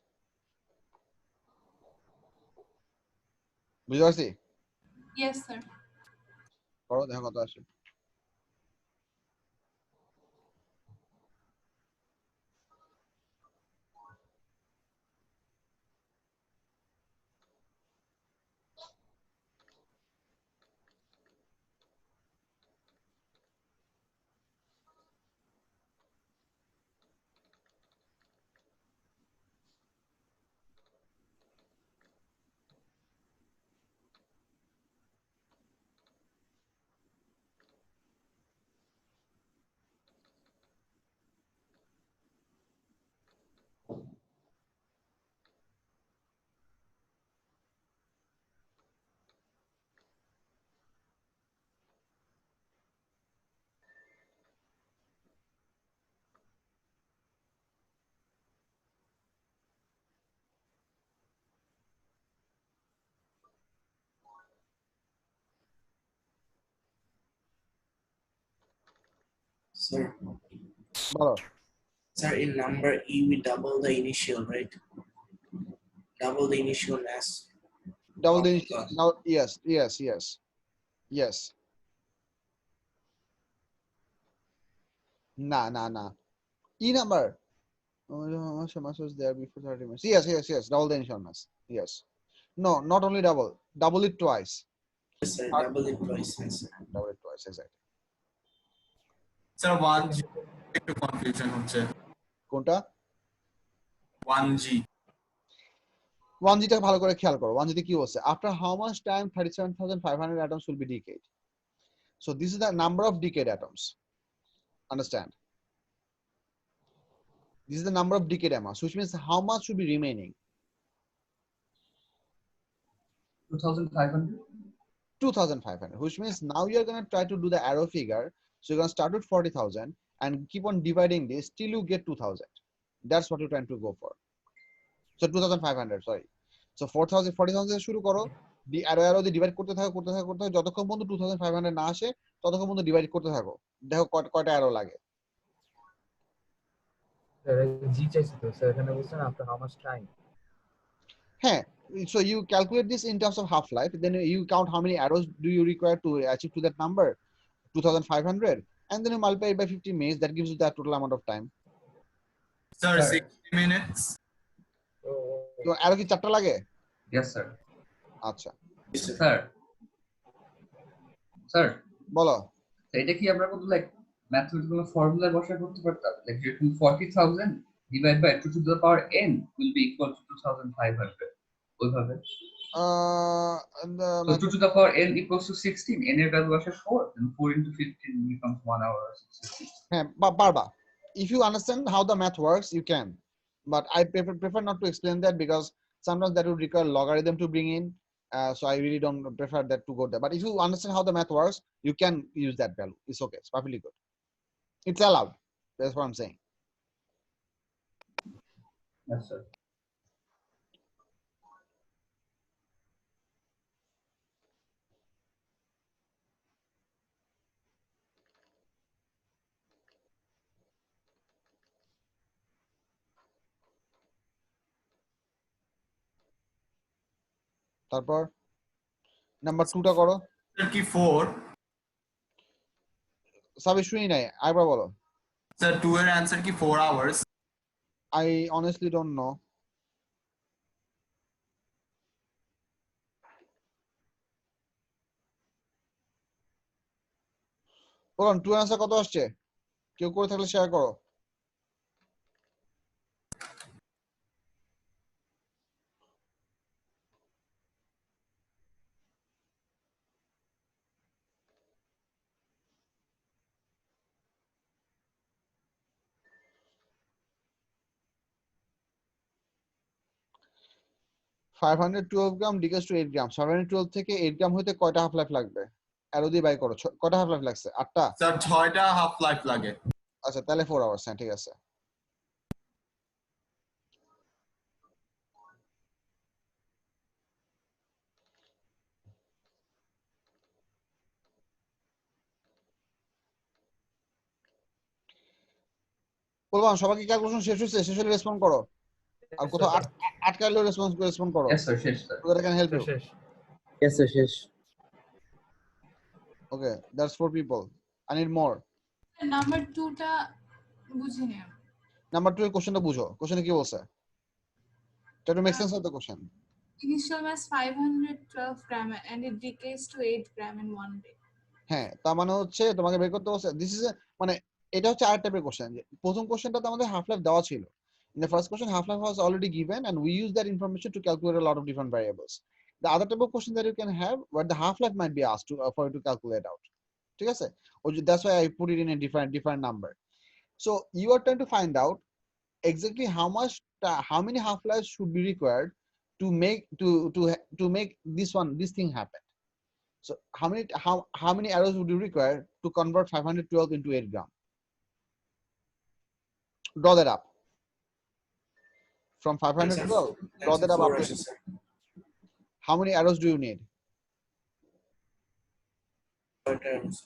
বুঝতে পারছি? Yes, sir. করো, দেখো কত আসে। Sir, বলো। sir, in number E we double the initial, right? Double the initial mass. Double the initial. Now, yes. Nah. E number. Mass was there before 30 minutes. Yes. Double the initial mass. Yes. No, not only double. Double it twice. Yes, sir. Double it twice. Yes, sir. Double it twice, exactly. Sir 1G একটু confusion হচ্ছে। কোনটা? 1G 1G টা ভালো করে খেয়াল করো। 1G তে কি বলছে? After how much time 37,500 atoms will be decayed? So this is the number of decayed atoms. Understand? This is the number of decayed atoms, which means how much should be remaining? 2,500. 2,500, which means now you're going to try to do the arrow figure. So you're going to start with 40,000 and keep on dividing this till you get 2,000. That's what you're trying to go for. So 2,500, sorry. So 4,000, 40,000 শুরু করো, দি arrow দিয়ে divide করতে থাকো যতক্ষণ পর্যন্ত 2,500 না আসে ততক্ষণ পর্যন্ত ডিভাইড করতে থাকো। দেখো কয়টা অ্যারো লাগে। জি চাইছি তো স্যার, এখানে বলছেন after how much time? হ্যাঁ, so you calculate this in terms of half life, then you count how many arrows do you require to achieve to that number 2,500, and then you multiply it by 50 minutes. That gives you the total amount of time. Sir, 60 minutes. তো আরো কি 4টা লাগে? Yes, sir. আচ্ছা sir বলো। এটা কি আমরা কত লাইক ম্যাথমেটিক্যাল ফর্মুলা বসা করতে পারতাম? লাইক যেরকম 40,000 divide by 2 to the power n will be equal to 2,500 ওইভাবে। So 2 to the power n equals to 16, n এর ভ্যালু আসে 4, then 4 into 15 becomes 1 hour or 60. হ্যাঁ, পারবা। If you understand how the math works, you can. But I prefer not to explain that because sometimes that would require logarithm to bring in. So I really don't prefer that to go there. But if you understand how the math works, you can use that value. It's okay. It's perfectly good. It's allowed. That's what I'm saying. Yes, sir. তারপর number 2টা করো। কি 4? সাবি শুনি নাই, আরেকবার বলো। Sir, 2 এর answer কি 4 hours? I honestly don't know. বলুন 2 answer কত আসছে? কেউ করে থাকলে শেয়ার করো। $512 গ্রাম ডিকেজ টু 8 গ্রাম। 712 থেকে 8 গ্রাম হইতে কয়টা হাফ লাইফ লাগবে? অ্যারো দিয়ে বাই করো। কয়টা হাফ লাইফ লাগছে? 8টা? স্যার 6টা হাফ লাইফ লাগে। আচ্ছা তাহলে 4 আওয়ার্স। হ্যাঁ ঠিক আছে। বলবাম সবাইকে ক্যালকুলেশন শেষ হয়েছে? শেষ হলে রেসপন্ড করো। আর কোথাও আটকাইলে রেসপন্ড করো। Yes sir, শেষ sir. So that I can help you. Yes, sir, শেষ। Okay, that's 4 people. I need more. Number 2 টা বুঝিনি আমি। Number 2 এর কোশ্চেনটা বুঝো। কোশ্চেনে কি বলছে? Try to make sense of the question. Initial mass 512 gram and it decays to 8 gram in 1 day. হ্যাঁ, তার মানে হচ্ছে তোমাকে বের করতে বলছে দিস ইজ মানে এটা হচ্ছে আরেকটা টাইপের কোশ্চেন। প্রথম কোশ্চেনটাতে আমাদের হাফ লাইফ দেওয়া ছিল। In the first question, half life was already given, and we use that information to calculate a lot of different variables. The other type of question that you can have, where the half life might be asked to for you to calculate out. ঠিক আছে? That's why I put it in a different number. So you are trying to find out exactly how many half lives should be required to make this thing happen. So how many arrows would you require to convert 512 into 8 gram? Draw that up. From 512, draw that up up to how many arrows do you need? 4 times.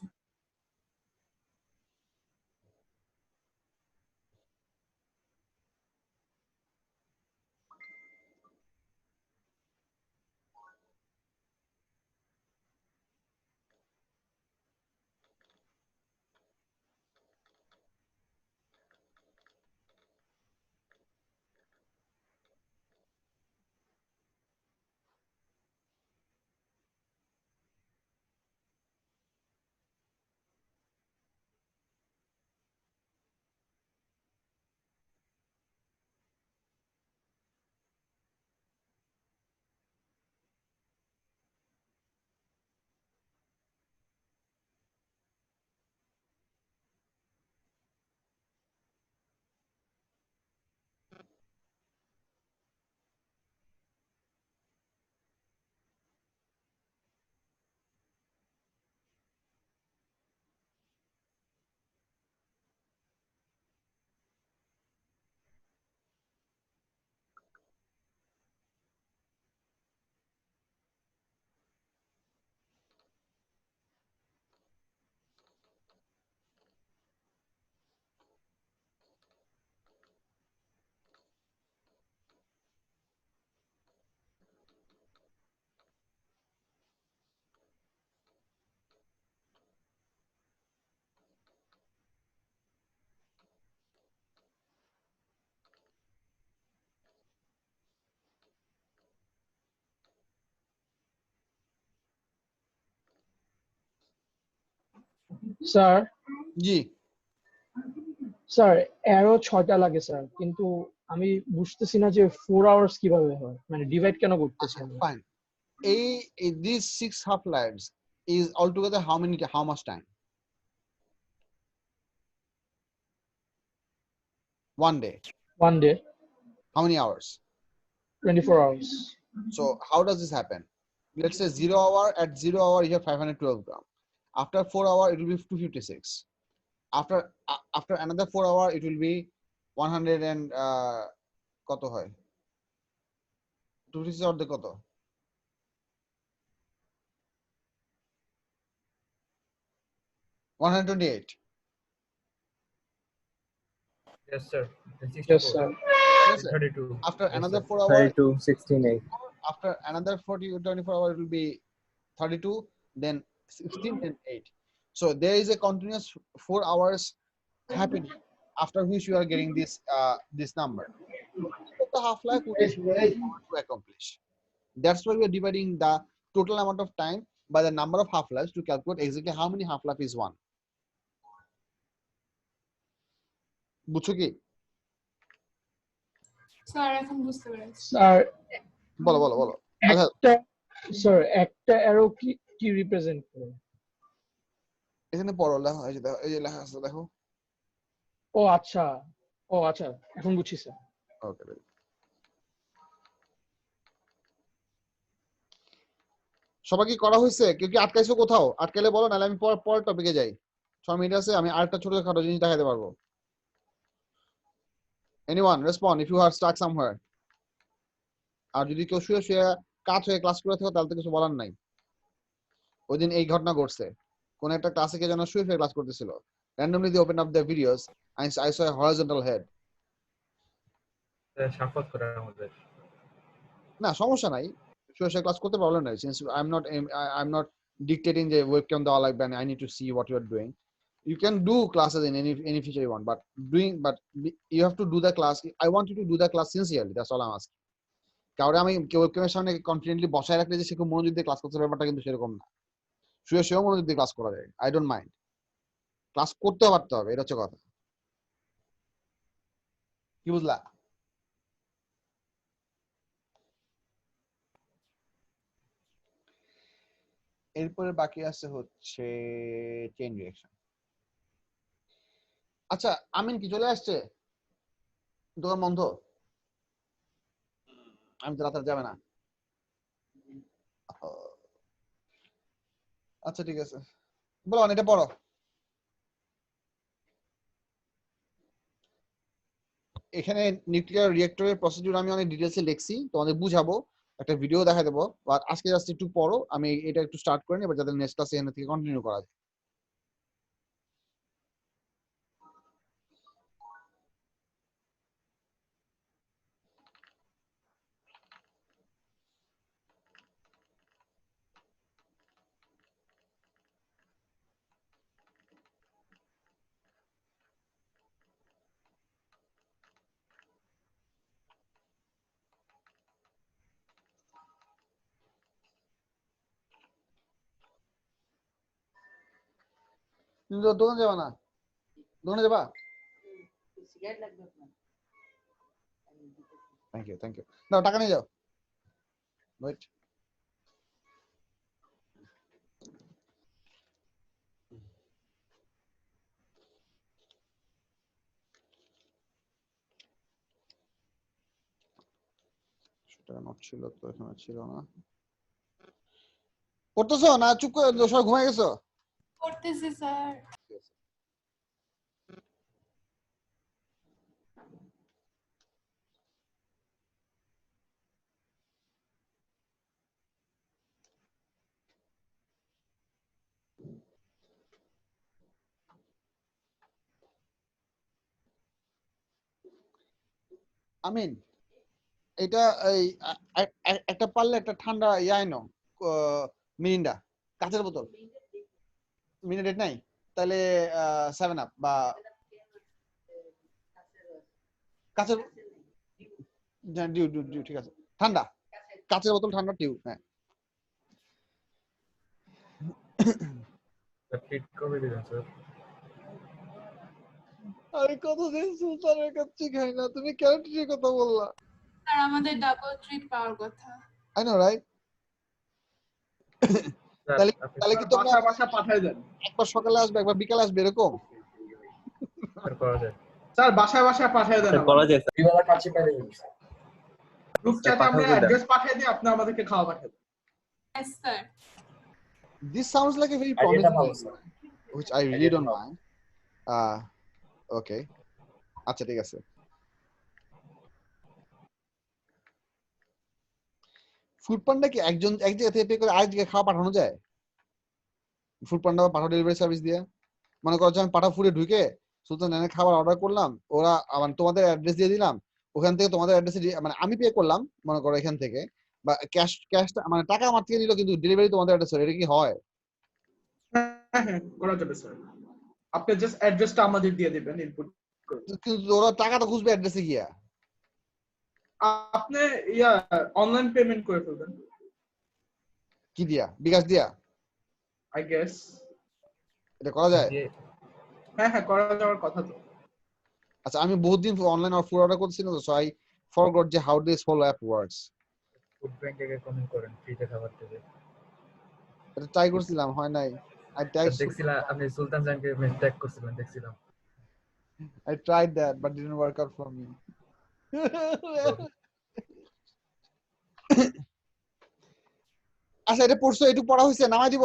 Sir জি sir arrow 6টা লাগে sir, কিন্তু আমি বুঝতেছি না যে 4 hours কিভাবে হয়, মানে ডিভাইড কেন করতেছি আমি। Fine. These 6 half lives is altogether how much time? 1 day. 1 day, How many hours? 24 hours. So how does this happen? Let's say 0 hour, at 0 hour you have 512 gram. After 4 hour it will be 256. After another 4 hour it will be 100 and কত হয় 256 অর্ধেক কত? 128. Yes, sir. Yes, sir. Yes, sir. 32. After Yes, another sir. 4 hour 32, 16, 8. after another 24 hour it will be 32, then 16 and 8. So there is a continuous 4 hours happening after which you are getting this number. Of the half-life which is to accomplish. That's why we are dividing the total amount of time by the number of half-lives to calculate exactly how many half-life is one. বুঝছো কি? Sir এখন বুঝতে পেরেছি। Sir বলো বলো বলো। I'll help. Sir একটা arrow কি রিপ্রেজেন্ট করে? এখানে পড়ো লেখা আছে, দেখো এই যে লেখা আছে দেখো। ও আচ্ছা এখন বুঝছি স্যার। ওকে, সবাই কি করা হয়েছে? কেউ কি আটকাইছো কোথাও? আটকাইলে বলো, নাহলে আমি পরের টপিকে যাই। 6 মিনিট আছে, আমি আরেকটা ছোটখাটো জিনিস দেখাতে পারবো। Anyone respond if you are stuck somewhere? আর যদি কেউ শুয়ে শুয়ে কাজ হয়ে ক্লাস করে থাকো তাহলে তো কিছু বলার নাই। ওই দিন এই ঘটনা ঘটছে, কোন একটা ক্লাসে কে যেন শুয়ে শুয়ে ক্লাস করতেছিল। randomly they open up their videos and I saw a horizontal head. Support করে আমাদের না সমস্যা নাই, শুয়ে শুয়ে ক্লাস করতে প্রবলেম নাই, since I'm not dictating the webcam দেওয়া লাগবে and I need to see what you are doing. You can do classes in any feature you want, but you have to do the class. I want you to do the class sincerely, that's all I'm asking. কারণ আমি webcam-এর সামনে confidently বসায় রাখলে যে সে খুব মনোযোগ দিয়ে class করতে, ব্যাপারটা কিন্তু সেরকম না। শুয়ে শুয়েও মনোযোগ দিয়ে ক্লাস করা যায়, I don't mind. ক্লাস করতেও পারতে হবে, এটা হচ্ছে কথা। কি বুঝলা? এরপরে বাকি আছে হচ্ছে চেইন রিঅ্যাকশন। আচ্ছা আমিন কি চলে আসছে? দোকান বন্ধ? আমি তো রাতে যাবে না। আচ্ছা ঠিক আছে, বলো এটা পড়ো। এখানে নিউক্লিয়ার রিঅ্যাক্টরের প্রসিডিউর আমি অনেক ডিটেইলসে লিখছি, তোমাদের বুঝাবো, একটা ভিডিও দেখাই দেবো। আর আজকে জাস্ট একটু পড়ো, আমি এটা একটু স্টার্ট করে নিই, এবার যাতে নেক্সট ক্লাসে এখান থেকে কন্টিনিউ করা যায়। তুমি তো দোকানে যাবা না? দোকানে যাবা? থ্যাংক ইউ দাও, টাকা নিয়ে যাও। ওয়েট, সেটা নোট ছিল তো এখানে ছিল না। পড়তেছো না চুপ করে সবাই ঘুমায় গেছো? পড়তেছি স্যার। আমিন এটা এই একটা পারলে একটা ঠান্ডা ইয়াই নো, মিরিন্ডা কাঁচের বোতল। মিরিন্ডা ডেট নাই? তাহলে 7 আপ বা কাঁচের ডিউ ঠিক আছে, ঠান্ডা কাঁচের বোতল, ঠান্ডা টিউ। হ্যাঁ ট্রিট করে দিবেন স্যার। আরে কতদিন সুলতানের কাছে খাই না, তুমি কেন ট্রিটের কথা বললা? স্যার আমাদের ডাবল ট্রিট পাওয়ার কথা। I know right. তাহলে কি তোমরা বাসা পাঠায় দেন। একবার সকালে আসবে একবার বিকালে আসবে এরকম? স্যার বাসায় পাঠিয়ে দেন। করা যায় স্যার। বিবালা কাছে পাঠিয়ে দেন। গ্রুপ চ্যাটে আমরা অ্যাড্রেস পাঠিয়ে দিই, আপনি আমাদেরকে খাওয়া পাঠিয়ে দেন। Yes sir. This sounds like a very promising idea, which I really don't mind. Okay. আচ্ছা ঠিক আছে। ফুড পান্ডা কি এক জায়গা থেকে পে করে আরেক জায়গায় খাওয়া পাঠানো যায়? ফুড পান্ডা বা পাঠা ডেলিভারি সার্ভিস দিয়ে মনে করো যে আমি পাঠা ফুডে ঢুকে সুলতান এনে খাবার অর্ডার করলাম, ওরা মানে তোমাদের অ্যাড্রেস দিয়ে দিলাম, ওখান থেকে তোমাদের অ্যাড্রেসে মানে আমি পে করলাম মনে করো এখান থেকে, বা ক্যাশটা মানে টাকা আমার থেকে নিল কিন্তু ডেলিভারি তোমাদের অ্যাড্রেসে, এটা কি হয়? হ্যাঁ করা যাবে স্যার। আপনি জাস্ট অ্যাড্রেসটা আমাদের দিয়ে দিবেন ইনপুট কিন্তু ওরা টাকাটা খুঁজবে অ্যাড্রেসে গিয়া। আপনি অনলাইন পেমেন্ট করে ফেলবেন। কি দিয়া? বিকাশ দিয়া? আই গেস এটা করা যায়? হ্যাঁ করা যাওয়ার কথা তো। আচ্ছা, আমি বহুত দিন অনলাইন ফুড অর্ডার করছিলাম তো, সো আই ফরগট যে how this whole app works. Food ব্যাংকে কমেন্ট করেন, ফ্রিতে খাবার দেবে। এটা ট্রাই করছিলাম, হয় নাই। আই ট্রাইড, দেখছিলাম আপনি সুলতান জানকে ট্যাগ করছিলেন, দেখছিলাম। I tried that but didn't work out for me. আচ্ছা, এটা পড়ছো, একটু পড়া হয়েছে, নামাই দিব।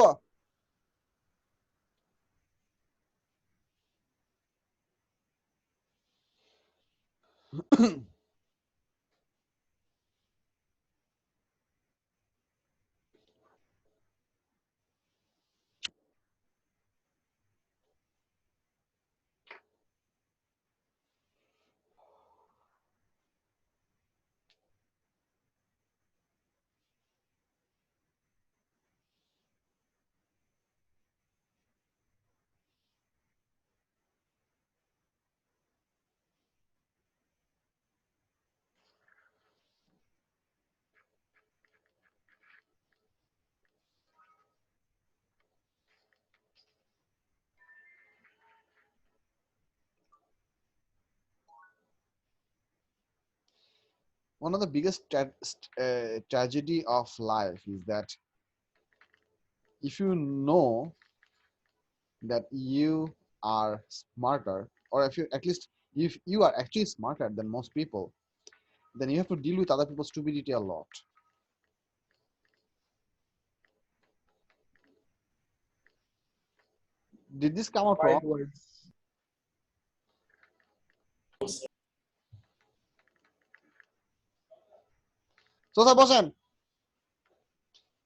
One of the biggest tragedy of life is that if you know that you are smarter, or if you at least if you are actually smarter than most people, then you have to deal with other people's stupidity a lot. Did this come out wrong? কোথায় বসেন?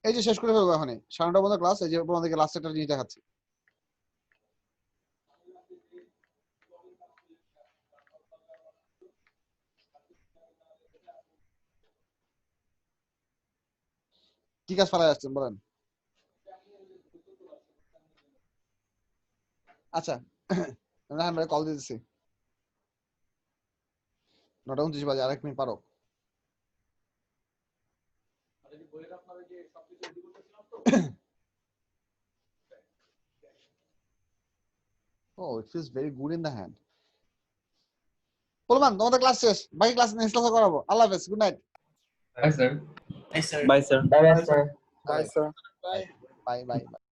এই যে শেষ করে ফেলবো এখনই, 9:30 পর্যন্ত class, এই যে আপনাদেরকে লাস্ট একটা জিনিস দেখাচ্ছি। কি কাজ ফেলা যাচ্ছেন বলেন? আচ্ছা, আমি কল দিতেছি, 9:29 বাজে, আরেক মিনিট পারো? Oh, it feels very good in the hand. বলবান, তোমাদের ক্লাস শেষ, বাকি ক্লাস নেক্সট ক্লাসে করাবো। আল্লাহ হাফেজ, good night. Bye, sir. Bye, sir. Bye, sir. Bye sir. Bye bye by.